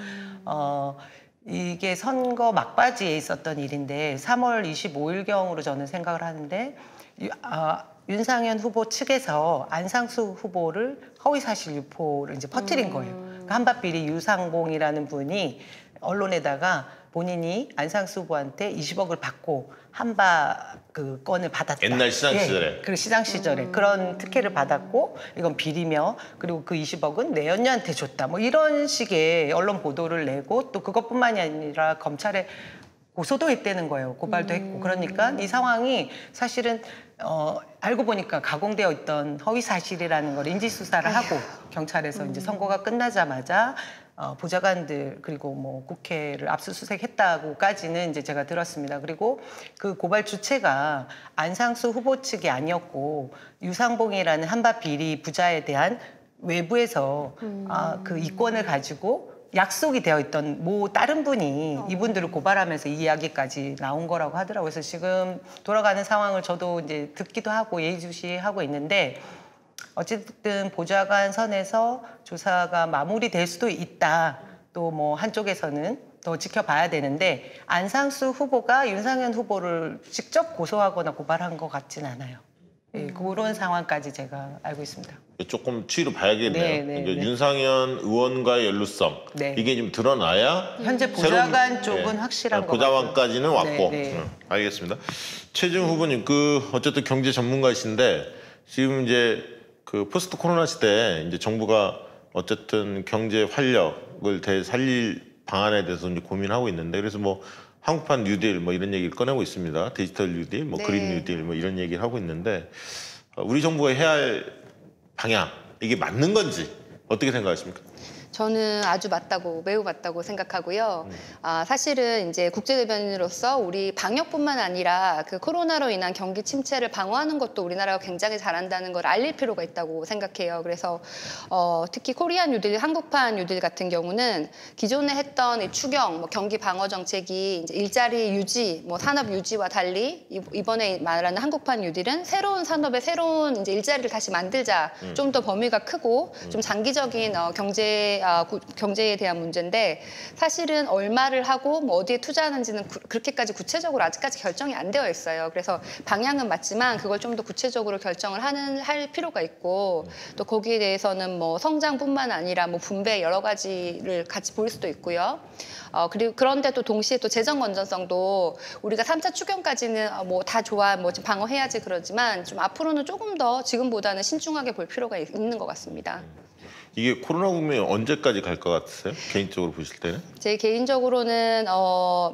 이게 선거 막바지에 있었던 일인데 3월 25일경으로 저는 생각을 하는데 윤상현 후보 측에서 안상수 후보를 허위사실 유포를 이제 퍼뜨린 거예요. 한밭비리 유상봉이라는 분이 언론에다가 본인이 안상수 후보한테 20억을 받고 한바 건을 받았다. 옛날 시장 시절에. 예, 그리고 시장 시절에 그런 특혜를 받았고 이건 비리며 그리고 그 20억은 내연녀한테 줬다. 뭐 이런 식의 언론 보도를 내고 또 그것뿐만이 아니라 검찰에 고소도 했다는 거예요. 고발도 했고. 그러니까 이 상황이 사실은 알고 보니까 가공되어 있던 허위 사실이라는 걸 인지 수사를 하고 경찰에서 이제 선거가 끝나자마자 보좌관들 그리고 뭐 국회를 압수수색했다고까지는 이제 제가 들었습니다. 그리고 그 고발 주체가 안상수 후보 측이 아니었고 유상봉이라는 한바 비리 부자에 대한 외부에서 그 이권을 가지고 약속이 되어 있던 다른 분이 이분들을 고발하면서 이 이야기까지 나온 거라고 하더라고요. 그래서 지금 돌아가는 상황을 저도 이제 듣기도 하고 예의주시하고 있는데 어쨌든 보좌관 선에서 조사가 마무리될 수도 있다. 또 뭐 한쪽에서는 더 지켜봐야 되는데 안상수 후보가 윤상현 후보를 직접 고소하거나 고발한 것 같진 않아요. 예, 그런 상황까지 제가 알고 있습니다. 조금 추이로 봐야겠네요. 네, 그러니까 윤상현 의원과의 연루성 이게 좀 드러나야 현재 보좌관 쪽은 확실한 거 같아요. 보좌관까지는 왔고 알겠습니다. 최지웅 후보님 어쨌든 경제 전문가이신데 지금 이제 포스트 코로나 시대에 이제 정부가 어쨌든 경제 활력을 되살릴 방안에 대해서 이제 고민하고 있는데 그래서 뭐 한국판 뉴딜 뭐 이런 얘기를 꺼내고 있습니다. 디지털 뉴딜, 뭐 그린 뉴딜 뭐 이런 얘기를 하고 있는데 우리 정부가 해야 할 방향 이게 맞는 건지 어떻게 생각하십니까? 저는 아주 매우 맞다고 생각하고요. 사실은 이제 국제대변인으로서 우리 방역뿐만 아니라 그 코로나로 인한 경기 침체를 방어하는 것도 우리나라가 굉장히 잘한다는 걸 알릴 필요가 있다고 생각해요. 그래서 특히 코리안 뉴딜, 한국판 뉴딜 같은 경우는 기존에 했던 이 추경, 뭐 경기 방어 정책이 이제 일자리 유지, 뭐 산업 유지와 달리 이번에 말하는 한국판 뉴딜은 새로운 산업의 새로운 이제 일자리를 다시 만들자. 좀 더 범위가 크고 좀 장기적인 경제에 대한 문제인데 사실은 얼마를 하고 뭐 어디에 투자하는지는 그렇게까지 구체적으로 아직까지 결정이 안 되어 있어요. 그래서 방향은 맞지만 그걸 좀 더 구체적으로 결정을 할 필요가 있고 또 거기에 대해서는 뭐 성장뿐만 아니라 뭐 분배 여러 가지를 같이 볼 수도 있고요. 그리고 그런데 또 동시에 또 재정 건전성도 우리가 3차 추경까지는 뭐 다 좋아, 뭐 방어해야지 그러지만 좀 앞으로는 조금 더 지금보다는 신중하게 볼 필요가 있는 것 같습니다. 이게 코로나 국면이 언제까지 갈 것 같으세요? 개인적으로 보실 때는? 제 개인적으로는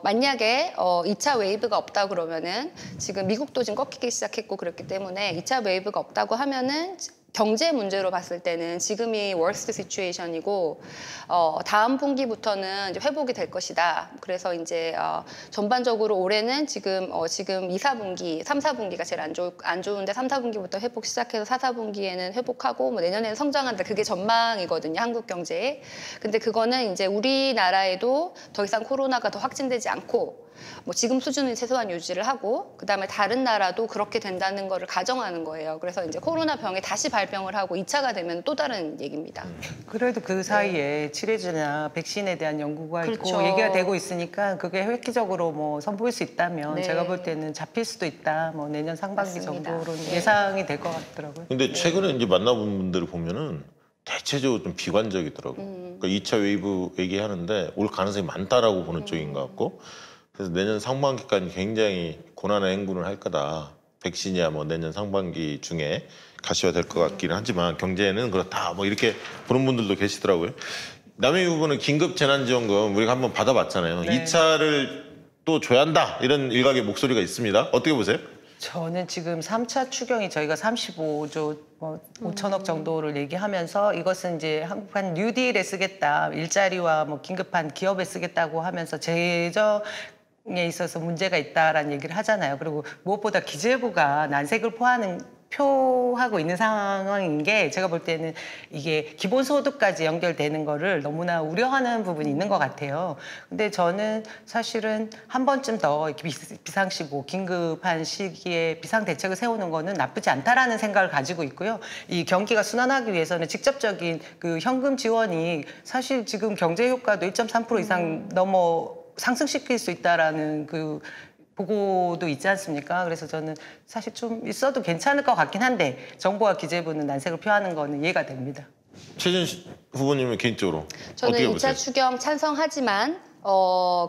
만약에 2차 웨이브가 없다 그러면은 지금 미국도 지금 꺾이기 시작했고 그렇기 때문에 2차 웨이브가 없다고 하면은 경제 문제로 봤을 때는 지금이 worst situation이고 다음 분기부터는 이제 회복이 될 것이다. 그래서 이제 전반적으로 올해는 지금 2, 4분기, 3, 4분기가 제일 안 좋은데 3, 4분기부터 회복 시작해서 4, 4분기에는 회복하고 뭐 내년에는 성장한다. 그게 전망이거든요. 한국 경제에. 근데 그거는 이제 우리나라에도 더 이상 코로나가 더 확진되지 않고 뭐 지금 수준은 최소한 유지를 하고 그다음에 다른 나라도 그렇게 된다는 거를 가정하는 거예요. 그래서 이제 코로나 병이 다시 발병을 하고 2차가 되면 또 다른 얘기입니다. 그래도 그 사이에 치료제나 백신에 대한 연구가 그렇죠. 있고 얘기가 되고 있으니까 그게 획기적으로 뭐 선보일 수 있다면 네. 제가 볼 때는 잡힐 수도 있다. 뭐 내년 상반기 맞습니다. 정도로는 네. 예상이 될 것 같더라고요. 근데 최근에 이제 만나본 분들을 보면은 대체적으로 좀 비관적이더라고. 그러니까 2차 웨이브 얘기하는데 올 가능성이 많다라고 보는 쪽인 것 같고, 그래서 내년 상반기까지 굉장히 고난의 행군을 할 거다. 백신이야 뭐 내년 상반기 중에 가시화될 것 같기는 하지만 경제는 그렇다. 뭐 이렇게 보는 분들도 계시더라고요. 남의 후보는 긴급 재난지원금 우리가 한번 받아봤잖아요. 네. 2차를 또 줘야 한다 이런 일각의 목소리가 있습니다. 어떻게 보세요? 저는 지금 3차 추경이 저희가 35조 뭐 5천억 정도를 얘기하면서 이것은 이제 한국한 뉴딜에 쓰겠다. 일자리와 뭐 긴급한 기업에 쓰겠다고 하면서 재정에 있어서 문제가 있다라는 얘기를 하잖아요. 그리고 무엇보다 기재부가 난색을 표하고 있는 상황인 게 제가 볼 때는 이게 기본소득까지 연결되는 거를 너무나 우려하는 부분이 있는 것 같아요. 근데 저는 사실은 한 번쯤 더 비상시고 긴급한 시기에 비상대책을 세우는 거는 나쁘지 않다라는 생각을 가지고 있고요. 이 경기가 순환하기 위해서는 직접적인 그 현금 지원이 사실 지금 경제 효과도 1.3% 이상 상승시킬 수 있다라는 그 보고도 있지 않습니까? 그래서 저는 사실 좀 있어도 괜찮을 것 같긴 한데 정부와 기재부는 난색을 표하는 거는 이해가 됩니다. 최진 후보님은 개인적으로 저는 어떻게 2차 보세요? 추경 찬성하지만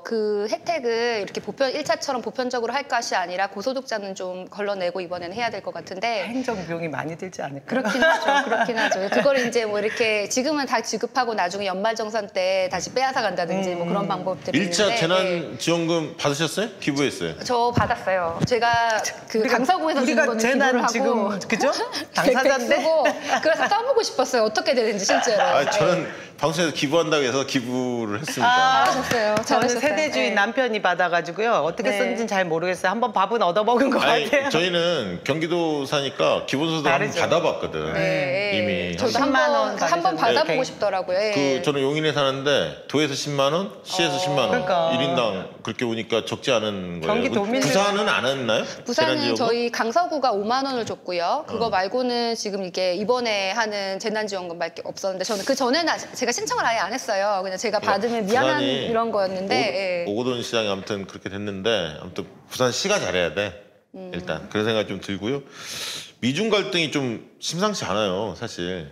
그 혜택을 이렇게 1차처럼 보편적으로 할 것이 아니라 고소득자는 좀 걸러내고 이번에는 해야 될 것 같은데 행정 비용이 많이 들지 않을까? 그렇긴 하죠. 그렇긴 하죠. 그걸 이제 뭐 이렇게 지금은 다 지급하고 나중에 연말정산 때 다시 빼앗아 간다든지 뭐 그런 방법들이 1차 있는데 재난지원금 받으셨어요? 기부했어요? 저 받았어요. 제가 그 강서구에서 준 거는 재난 기부를 하고 지금 그죠? 당사자인데 쓰고 그래서 써보고 싶었어요. 어떻게 되는지 실제로. 아, 저는 방송에서 기부한다고 해서 기부를 했습니다. 잘하셨어요. 저는 잘하셨어요. 세대주의 네. 남편이 받아가지고 어떻게 네. 썼는지는 잘 모르겠어요. 한번 밥은 얻어먹은 것 아니, 같아요. 저희는 경기도 사니까 기본소득 한번 다르죠. 받아봤거든. 네, 이미. 저도 10만 원 한번 받아보고 받으셨는데. 싶더라고요. 예. 저는 용인에 사는데 도에서 10만 원, 시에서 10만 원. 그러니까. 1인당 그렇게 오니까 적지 않은 거예요. 경기도민들- 부산은 안 했나요? 부산은 재난지원금? 저희 강서구가 5만 원을 줬고요. 그거 말고는 지금 이게 이번에 하는 재난지원금밖에 없었는데 저는 그 전에는 제가 신청을 아예 안 했어요. 그냥 제가 받으면 미안한 부산이 이런 거였는데. 예. 오거돈 시장이 아무튼 그렇게 됐는데 아무튼 부산시가 잘해야 돼. 일단 그런 생각이 좀 들고요. 미중 갈등이 좀 심상치 않아요. 사실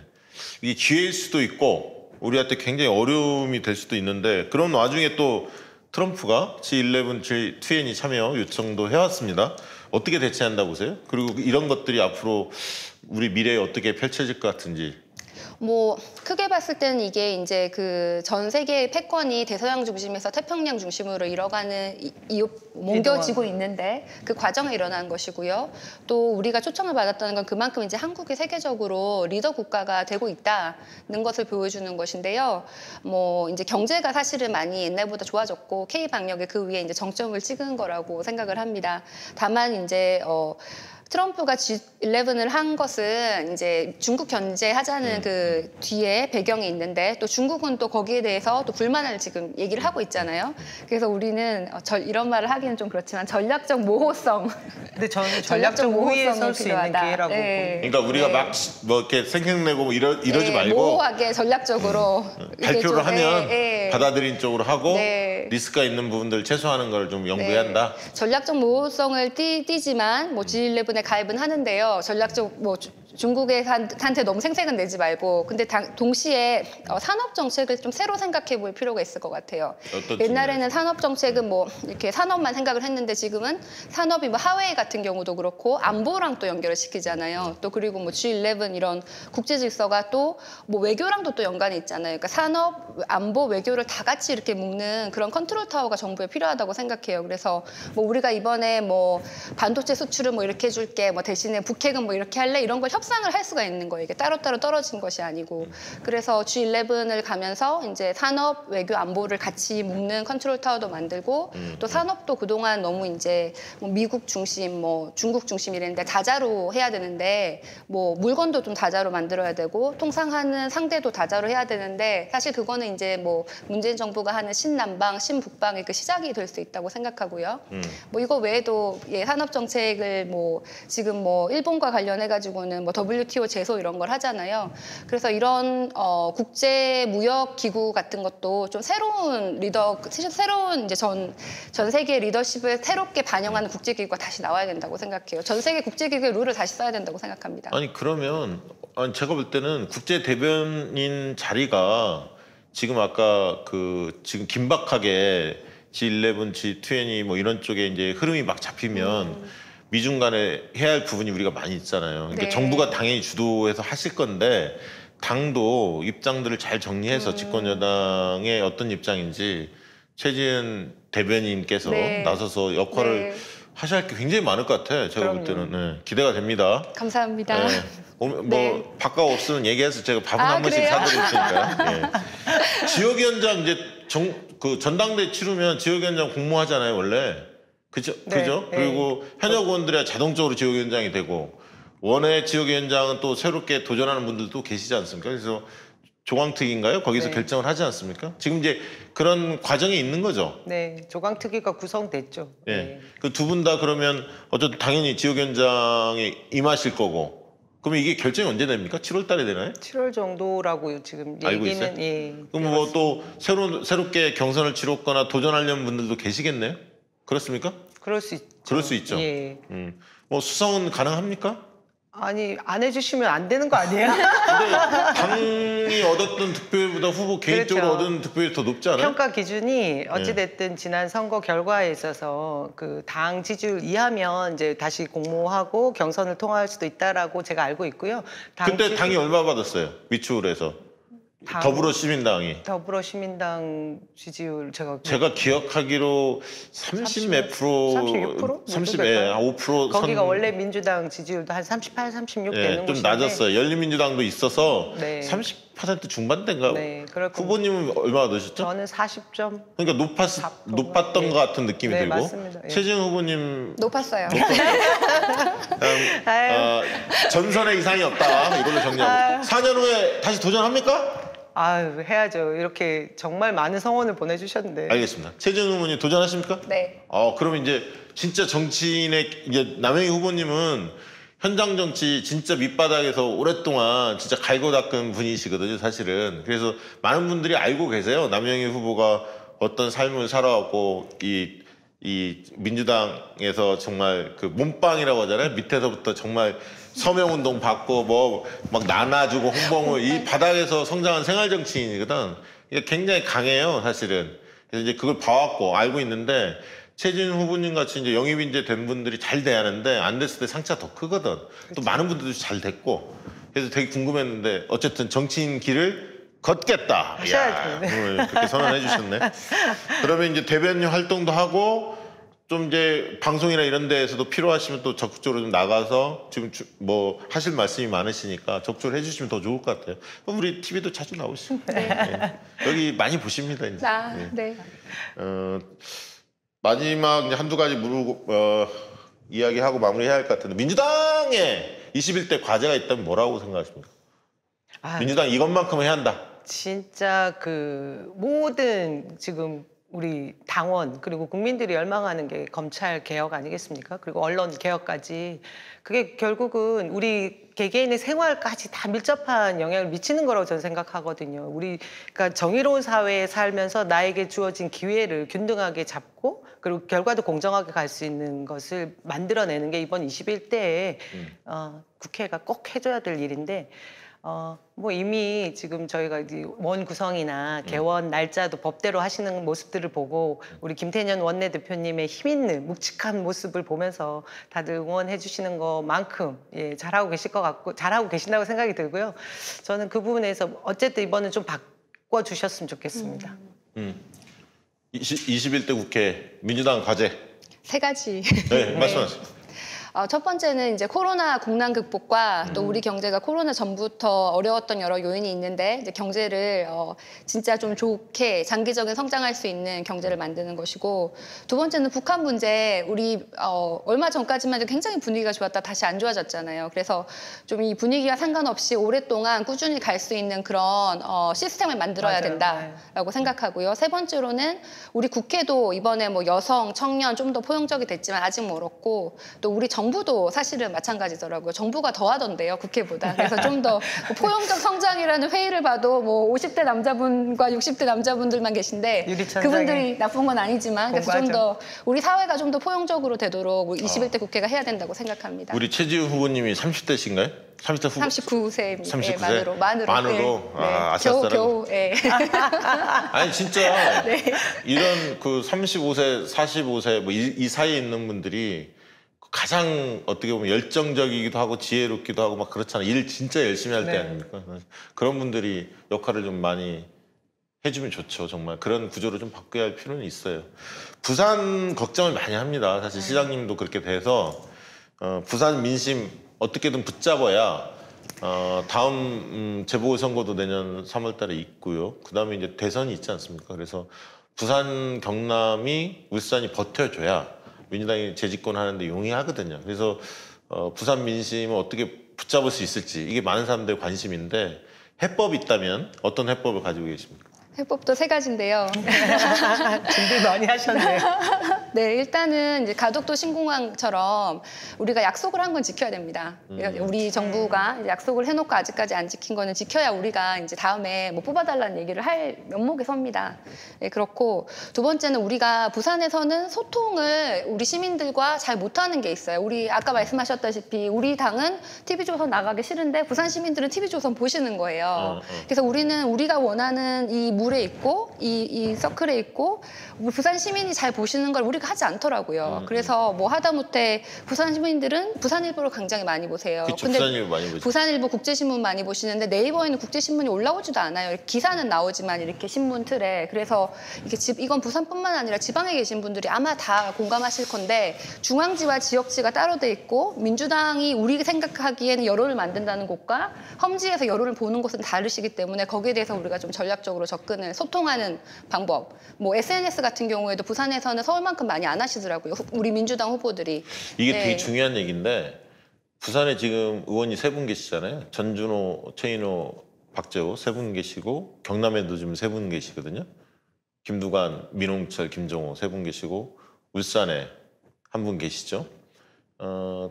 이게 기회일 수도 있고 우리한테 굉장히 어려움이 될 수도 있는데 그런 와중에 또 트럼프가 G11, G20 참여 요청도 해왔습니다. 어떻게 대처한다고 보세요? 그리고 이런 것들이 앞으로 우리 미래에 어떻게 펼쳐질 것 같은지. 뭐 크게 봤을 때는 이게 이제 그 전 세계의 패권이 대서양 중심에서 태평양 중심으로 옮겨지고 있는데 그 과정에 일어난 것이고요. 또 우리가 초청을 받았다는 건 그만큼 이제 한국이 세계적으로 리더 국가가 되고 있다는 것을 보여주는 것인데요. 뭐 이제 경제가 사실은 많이 옛날보다 좋아졌고 K 방역에 그 위에 이제 정점을 찍은 거라고 생각을 합니다. 다만 이제 트럼프가 G11을 한 것은 이제 중국 견제하자는 그 뒤에 배경이 있는데 또 중국은 또 거기에 대해서 또 불만을 지금 얘기를 하고 있잖아요. 그래서 우리는 이런 말을 하기는 좀 그렇지만 전략적 모호성. 근데 저는 전략적 우위에 설 수 있는 기회라고 네. 그러니까 우리가 네. 막 뭐 이렇게 생각내고 뭐 이러지 네, 말고 모호하게 전략적으로 이렇게 발표를 좀, 하면 네. 받아들인 쪽으로 하고 네. 리스크가 있는 부분들 최소화하는 걸 좀 연구해야 한다. 전략적 모호성을 띠지만 뭐 G11에 가입은 하는데요. 전략적 뭐 중국한테 너무 생색은 내지 말고 근데 동시에 산업 정책을 좀 새로 생각해 볼 필요가 있을 것 같아요. 어떤 옛날에는 산업 정책은 뭐 이렇게 산업만 생각을 했는데 지금은 산업이 뭐 하웨이 같은 경우도 그렇고 안보랑 또 연결을 시키잖아요. 또 그리고 뭐 G11 이런 국제 질서가 또 뭐 외교랑도 또 연관이 있잖아요. 그러니까 산업, 안보, 외교를 다 같이 이렇게 묶는 그런 컨트롤 타워가 정부에 필요하다고 생각해요. 그래서 뭐 우리가 이번에 뭐 반도체 수출을 뭐 이렇게 해줄게, 뭐 대신에 북핵은 뭐 이렇게 할래 이런 걸 협상을 할 수가 있는 거예요. 이게 따로따로 떨어진 것이 아니고. 그래서 G11을 가면서 이제 산업, 외교, 안보를 같이 묶는 컨트롤 타워도 만들고 또 산업도 그동안 너무 이제 뭐 미국 중심, 뭐 중국 중심 이랬는데 다자로 해야 되는데 뭐 물건도 좀 다자로 만들어야 되고 통상하는 상대도 다자로 해야 되는데 사실 그거는 이제 뭐 문재인 정부가 하는 신남방, 신북방의 그 시작이 될 수 있다고 생각하고요. 뭐 이거 외에도 예, 산업 정책을 뭐 지금 뭐 일본과 관련해 가지고는 뭐 WTO 제소 이런 걸 하잖아요. 그래서 이런 국제 무역 기구 같은 것도 좀 새로운 새로운 이제 전 세계 리더십을 새롭게 반영하는 국제 기구가 다시 나와야 된다고 생각해요. 전 세계 국제 기구의 룰을 다시 써야 된다고 생각합니다. 아니 그러면 제가 볼 때는 국제 대변인 자리가 지금 아까 지금 긴박하게 G11, G20 뭐 이런 쪽에 이제 흐름이 막 잡히면 미중 간에 해야 할 부분이 우리가 많이 있잖아요. 그러니까 네. 정부가 당연히 주도해서 하실 건데 당도 입장들을 잘 정리해서 집권 여당의 어떤 입장인지 최지은 대변인께서 네. 나서서 역할을 네. 하셔야 할 게 굉장히 많을 것 같아요. 제가 볼 때는 네, 기대가 됩니다. 감사합니다. 네. 뭐 네. 바깥 없으면 얘기해서 제가 밥은 한 번씩 그래요? 사드릴 테니까요. 예. 지역위원장 이제 전당대 치르면 지역위원장 공모하잖아요 원래. 그죠? 네, 그죠? 네. 그리고 현역 의원들이 자동적으로 지역위원장이 되고 원외 지역위원장은 또 새롭게 도전하는 분들도 계시지 않습니까? 그래서 조광특위인가요? 거기서 네. 결정을 하지 않습니까? 지금 이제 그런 과정이 있는 거죠. 네, 조강특위가 구성됐죠. 예. 네. 그 두 분 다 그러면 어쨌든 당연히 지역위원장에 임하실 거고. 그러면 이게 결정이 언제 됩니까? 7월 달에 되나요? 7월 정도라고 지금 알고 얘기는 있어요? 예. 그럼 뭐 또 새롭게 경선을 치렀거나 도전하려는 분들도 계시겠네요? 그렇습니까? 그럴 수 있죠. 그럴 수 있죠. 예. 뭐 수성은 가능합니까? 아니 안 해주시면 안 되는 거 아니에요? 근데 당이 얻었던 득표율보다 후보 개인적으로 그렇죠. 얻은 득표율이 더 높지 않아요? 평가 기준이 어찌됐든 지난 선거 결과에 있어서 그 당 지지율 이하면 이제 다시 공모하고 경선을 통과할 수도 있다라고 제가 알고 있고요. 그때 당이 얼마 받았어요? 위축을해서 더불어시민당이. 더불어시민당 지지율 제가 기억하기로 30 몇 프로, 36%? 30, 정도 될까요? 5% 거기가 원래 민주당 지지율도 한 38, 36 되는 좀 곳인데 낮았어요. 열린민주당도 있어서 네. 30% 중반대인가? 네, 그럴 겁니다. 후보님은 얼마 넣으셨죠? 저는 40점. 그러니까 높았던 네. 것 같은 느낌이 네, 들고. 맞습니다. 예. 최지은 후보님 높았어요. 아유. 전선에 이상이 없다. 이걸로 정리하고. 4년 후에 다시 도전합니까? 아유, 해야죠. 이렇게 정말 많은 성원을 보내주셨는데. 알겠습니다. 최지은 후보님 도전하십니까? 네. 그러면 이제 진짜 정치인의 이제 남영희 후보님은 현장 정치 진짜 밑바닥에서 오랫동안 진짜 갈고 닦은 분이시거든요, 사실은. 그래서 많은 분들이 알고 계세요. 남영희 후보가 어떤 삶을 살아왔고 이 민주당에서 정말 그 몸빵이라고 하잖아요. 밑에서부터 정말 서명운동 받고 뭐 막 나눠주고 홍보물 이 바닥에서 성장한 생활 정치인이거든. 이게 굉장히 강해요, 사실은. 그래서 이제 그걸 봐왔고 알고 있는데 최지은 후보님 같이 이제 영입인재 된 분들이 잘 돼야 하는데 안 됐을 때 상처가 더 크거든. 또 많은 분들도 잘 됐고. 그래서 되게 궁금했는데 어쨌든 정치인 길을 걷겠다. 하셔야죠. 오늘 그렇게 선언해 주셨네. 그러면 이제 대변인 활동도 하고 좀 이제 방송이나 이런 데에서도 필요하시면 또 적극적으로 좀 나가서 지금 뭐 하실 말씀이 많으시니까 적극적으로 해주시면 더 좋을 것 같아요. 그럼 우리 TV도 자주 나오시고 네. 여기 많이 보십니다 이제. 네. 마지막 이제 한두 가지 물고 이야기하고 마무리해야 할 것 같은데 민주당에 21대 과제가 있다면 뭐라고 생각하십니까? 민주당 이것만큼은 해야 한다. 진짜 그 모든 지금 우리 당원 그리고 국민들이 열망하는 게 검찰 개혁 아니겠습니까? 그리고 언론 개혁까지 그게 결국은 우리 개개인의 생활까지 다 밀접한 영향을 미치는 거라고 저는 생각하거든요. 그러니까 정의로운 사회에 살면서 나에게 주어진 기회를 균등하게 잡고 그리고 결과도 공정하게 갈 수 있는 것을 만들어내는 게 이번 21대에 국회가 꼭 해줘야 될 일인데 뭐 이미 지금 저희가 원 구성이나 개원 날짜도 법대로 하시는 모습들을 보고 우리 김태년 원내대표님의 힘 있는 묵직한 모습을 보면서 다들 응원해 주시는 것만큼 예, 잘하고 계실 것 같고 잘하고 계신다고 생각이 들고요. 저는 그 부분에서 어쨌든 이번은 좀 바꿔주셨으면 좋겠습니다. 21대 국회 민주당 과제. 3가지. 네, 말씀하세요. 첫 번째는 이제 코로나 국난 극복과 또 우리 경제가 코로나 전부터 어려웠던 여러 요인이 있는데 이제 경제를 진짜 좀 좋게 장기적인 성장할 수 있는 경제를 만드는 것이고, 두 번째는 북한 문제. 우리 얼마 전까지만 해도 굉장히 분위기가 좋았다 다시 안 좋아졌잖아요. 그래서 좀 이 분위기와 상관없이 오랫동안 꾸준히 갈 수 있는 그런 시스템을 만들어야 맞아요. 된다라고 생각하고요. 세 번째로는 우리 국회도 이번에 뭐 여성, 청년 좀 더 포용적이 됐지만 아직 멀었고, 또 우리 정부도 사실은 마찬가지더라고요. 정부가 더 하던데요, 국회보다. 그래서 좀 더 포용적 성장이라는 회의를 봐도 뭐 50대 남자분과 60대 남자분들만 계신데 유리천장에. 그분들이 나쁜 건 아니지만, 그래서 좀 더 우리 사회가 좀 더 포용적으로 되도록 21대 국회가 해야 된다고 생각합니다. 우리 최지우 후보님이 30대신가요? 30대 후보. 39세입니다. 39세? 만으로. 만으로? 네. 아, 겨우, 아시았어요? 겨우, 예. 아니 진짜 이런 그 35세, 45세 뭐 이 사이에 있는 분들이 가장 어떻게 보면 열정적이기도 하고 지혜롭기도 하고 막 그렇잖아요. 일 진짜 열심히 할 때 네. 아닙니까? 그런 분들이 역할을 좀 많이 해주면 좋죠. 정말 그런 구조를 좀 바꿔야 할 필요는 있어요. 부산 걱정을 많이 합니다. 사실 시장님도 그렇게 돼서 부산 민심 어떻게든 붙잡아야 다음 재보궐선거도 내년 3월 달에 있고요. 그다음에 이제 대선이 있지 않습니까? 그래서 부산, 경남이, 울산이 버텨줘야 민주당이 재집권하는데 용이하거든요. 그래서 부산 민심을 어떻게 붙잡을 수 있을지 이게 많은 사람들의 관심인데, 해법이 있다면 어떤 해법을 가지고 계십니까? 해법도 세 가지인데요. 준비 많이 하셨네요. 네, 일단은 이제 가덕도 신공항처럼 우리가 약속을 한 건 지켜야 됩니다. 우리 정부가 이제 약속을 해놓고 아직까지 안 지킨 거는 지켜야 우리가 이제 다음에 뭐 뽑아달라는 얘기를 할 면목에 섭니다. 네, 그렇고 두 번째는 우리가 부산에서는 소통을 우리 시민들과 잘 못하는 게 있어요. 우리 아까 말씀하셨다시피 우리 당은 TV조선 나가기 싫은데 부산 시민들은 TV조선 보시는 거예요. 그래서 우리는 우리가 원하는 이 물에 있고 이 서클에 있고 부산 시민이 잘 보시는 걸 우리가 하지 않더라고요. 그래서 뭐 하다못해 부산 시민들은 부산일보를 굉장히 많이 보세요. 그쵸, 근데 부산일보 많이 보죠. 부산일보 국제신문 많이 보시는데 네이버에는 국제신문이 올라오지도 않아요. 기사는 나오지만 이렇게 신문 틀에. 그래서 이건 부산뿐만 아니라 지방에 계신 분들이 아마 다 공감하실 건데, 중앙지와 지역지가 따로 돼 있고 민주당이 우리 생각하기에는 여론을 만든다는 곳과 험지에서 여론을 보는 곳은 다르시기 때문에 거기에 대해서 우리가 좀 전략적으로 접근을, 소통하는 방법. 뭐 SNS 같은 경우에도 부산에서는 서울만큼 많이 안 하시더라고요. 우리 민주당 후보들이. 이게 네. 되게 중요한 얘기인데, 부산에 지금 의원이 3분 계시잖아요. 전준호, 최인호, 박재호 3분 계시고, 경남에도 지금 3분 계시거든요. 김두관, 민홍철, 김종호 3분 계시고, 울산에 1분 계시죠.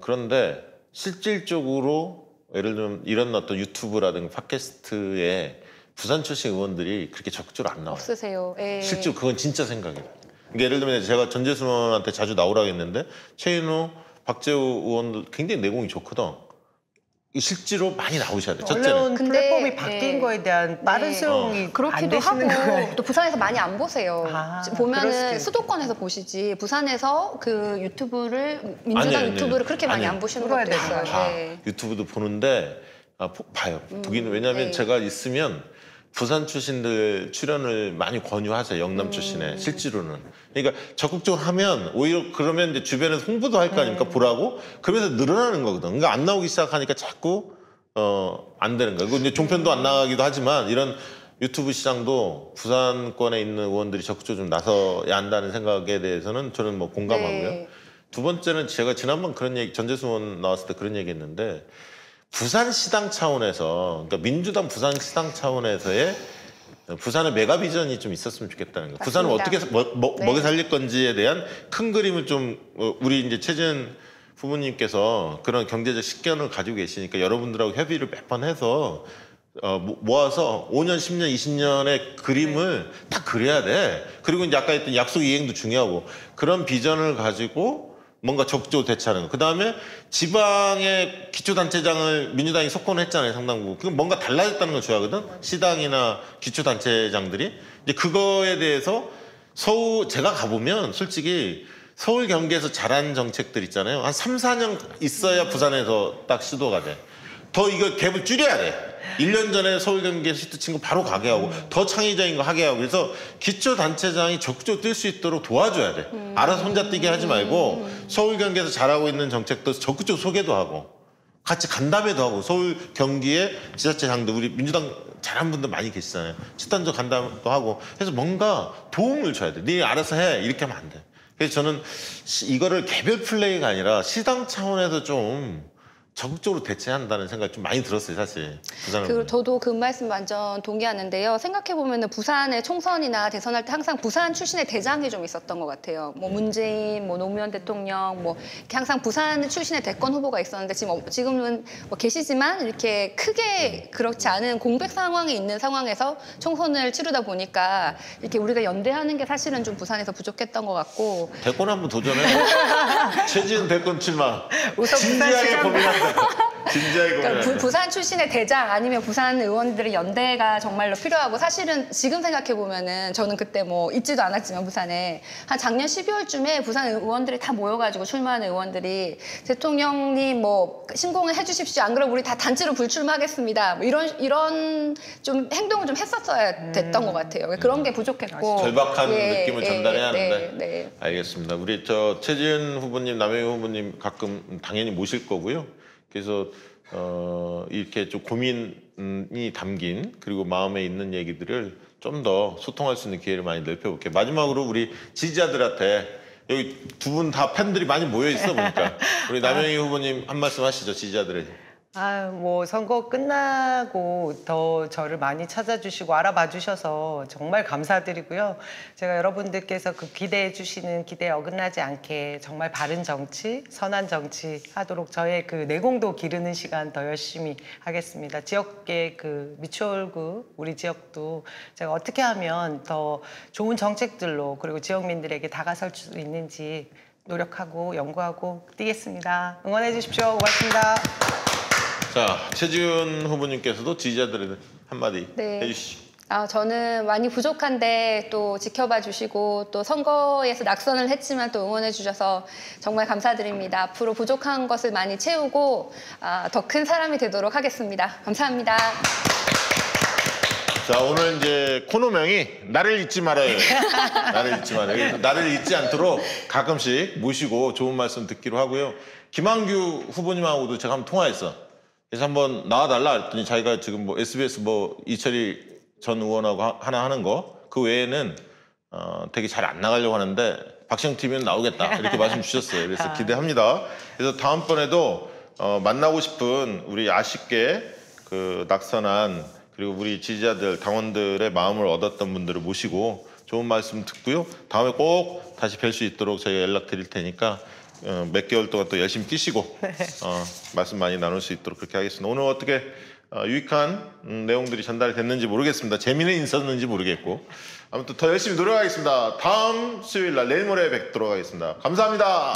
그런데 실질적으로 예를 들면 이런 어떤 유튜브라든가 팟캐스트에 부산 출신 의원들이 그렇게 적극적으로 안 나와요. 없으세요. 예. 실제로 그건 진짜 생각이에요. 그러니까 예를 들면 제가 전재순 의원한테 자주 나오라고 했는데, 최인호, 박재호 의원도 굉장히 내공이 좋거든. 실제로 많이 나오셔야 돼요. 첫째는. 언론 근데, 플랫폼이 바뀐 네. 거에 대한 빠른 네. 수용이 안 그렇기도 되시는 하고 거예요. 또 부산에서 많이 안 보세요. 아, 그럴 수도 보면은 있고. 수도권에서 보시지 부산에서 그 유튜브를 민주당 아니에요, 유튜브를 아니에요. 그렇게 많이 아니에요. 안 보시는 풀어야 것도 되는 있어요. 다 네. 유튜브도 보는데 봐요. 보기는 왜냐하면 네. 제가 있으면 부산 출신들 출연을 많이 권유하세요. 영남 출신에 실제로는. 그러니까 적극적으로 하면 오히려 그러면 이제 주변에서 홍보도 할 거 아닙니까? 보라고. 그러면서 늘어나는 거거든. 그러니까 안 나오기 시작하니까 자꾸 안 되는 거예요. 이제 종편도 안 나가기도 하지만 이런 유튜브 시장도 부산권에 있는 의원들이 적극적으로 좀 나서야 한다는 생각에 대해서는 저는 뭐 공감하고요. 네. 두 번째는 제가 지난번 그런 얘기, 전재수 의원 나왔을 때 그런 얘기 했는데, 부산시당 차원에서, 그러니까 민주당 부산시당 차원에서의 부산의 메가 비전이 좀 있었으면 좋겠다는 거예요. 부산을 어떻게 네. 먹여 살릴 건지에 대한 큰 그림을 좀 우리 이제 최재현 후보님께서 그런 경제적 식견을 가지고 계시니까 여러분들하고 협의를 몇 번 해서 모아서 5년, 10년, 20년의 그림을 딱 그려야 돼. 그리고 이제 아까 했던 약속 이행도 중요하고, 그런 비전을 가지고 뭔가 적극적으로 대처하는 거. 그다음에 지방의 기초단체장을 민주당이 석권했잖아요, 상당부. 그건 뭔가 달라졌다는 걸 좋아하거든. 시당이나 기초단체장들이. 이제 그거에 대해서 제가 가보면 솔직히 서울 경기에서 잘한 정책들 있잖아요. 한 3, 4년 있어야 부산에서 딱 시도가 돼. 더 이거 갭을 줄여야 돼. 1년 전에 서울 경기에 시트 친 거 바로 가게 하고 더 창의적인 거 하게 하고 그래서 기초단체장이 적극적으로 뛸 수 있도록 도와줘야 돼. 알아서 혼자 뛰게 하지 말고 서울 경기에서 잘하고 있는 정책도 적극적으로 소개도 하고 같이 간담회도 하고 서울 경기에 지자체장도 우리 민주당 잘하는 분들 많이 계시잖아요. 집단적 간담회도 하고 해서 뭔가 도움을 줘야 돼. 네 알아서 해. 이렇게 하면 안 돼. 그래서 저는 이거를 개별 플레이가 아니라 시당 차원에서 좀 적극적으로 대체한다는 생각이 좀 많이 들었어요, 사실. 저도 그 말씀 완전 동의하는데요. 생각해보면 부산의 총선이나 대선할 때 항상 부산 출신의 대장이 좀 있었던 것 같아요. 뭐 문재인, 뭐 노무현 대통령, 뭐 이렇게 항상 부산 출신의 대권 후보가 있었는데 지금은 뭐 계시지만 이렇게 크게 그렇지 않은 공백 상황에 있는 상황에서 총선을 치르다 보니까 이렇게 우리가 연대하는 게 사실은 좀 부산에서 부족했던 것 같고. 대권 한번 도전해. 최지은 대권 출마. 우선 진지하게 고민한다. 진지하게 그러니까 부산 출신의 대장 아니면 부산 의원들의 연대가 정말로 필요하고 사실은 지금 생각해 보면은 저는 그때 뭐 있지도 않았지만 부산에 한 작년 12월쯤에 부산 의원들이 다 모여가지고 출마하는 의원들이 대통령님 뭐 신공을 해주십시오. 안 그러면 우리 다 단체로 불출마하겠습니다. 뭐 이런 좀 행동을 좀 했었어야 됐던 것 같아요. 그런 게 부족했고 절박한 느낌을 전달해야 하는데. 네. 알겠습니다. 우리 최지은 후보님, 남영희 후보님 가끔 당연히 모실 거고요. 그래서 이렇게 좀 고민이 담긴 그리고 마음에 있는 얘기들을 좀 더 소통할 수 있는 기회를 많이 넓혀볼게요. 마지막으로 우리 지지자들한테 여기 두 분 다 팬들이 많이 모여 있어 보니까 우리 남영희 후보님 한 말씀 하시죠, 지지자들에게. 뭐 선거 끝나고 더 저를 많이 찾아주시고 알아봐 주셔서 정말 감사드리고요. 제가 여러분들께서 그 기대해 주시는 기대에 어긋나지 않게 정말 바른 정치, 선한 정치 하도록 저의 그 내공도 기르는 시간 더 열심히 하겠습니다. 지역계 그 미추홀구 우리 지역도 제가 어떻게 하면 더 좋은 정책들로 그리고 지역민들에게 다가설 수 있는지 노력하고 연구하고 뛰겠습니다. 응원해 주십시오. 고맙습니다. 자, 최지은 후보님께서도 지지자들에게 한마디 해주시죠. 저는 많이 부족한데 또 지켜봐 주시고 또 선거에서 낙선을 했지만 또 응원해 주셔서 정말 감사드립니다. 앞으로 부족한 것을 많이 채우고 더 큰 사람이 되도록 하겠습니다. 감사합니다. 자, 오늘 이제 코너명이 나를 잊지 말아요. 나를 잊지 말아요. 그래서 나를 잊지 않도록 가끔씩 모시고 좋은 말씀 듣기로 하고요. 김한규 후보님하고도 제가 한번 통화했어. 그래서 한번 나와달라 했더니 자기가 지금 뭐 SBS 뭐 이철희 전 의원하고 하나 하는 거 그 외에는 되게 잘 안 나가려고 하는데 박시영 TV는 나오겠다 이렇게 말씀 주셨어요. 그래서 기대합니다. 그래서 다음번에도 만나고 싶은 우리 아쉽게 그 낙선한 그리고 우리 지지자들 당원들의 마음을 얻었던 분들을 모시고 좋은 말씀 듣고요. 다음에 꼭 다시 뵐 수 있도록 저희가 연락 드릴 테니까 몇 개월 동안 또 열심히 뛰시고 말씀 많이 나눌 수 있도록 그렇게 하겠습니다. 오늘 어떻게 유익한 내용들이 전달이 됐는지 모르겠습니다. 재미는 있었는지 모르겠고 아무튼 더 열심히 노력하겠습니다. 다음 수요일 날 내일 모레 뵙도록 하겠습니다. 감사합니다.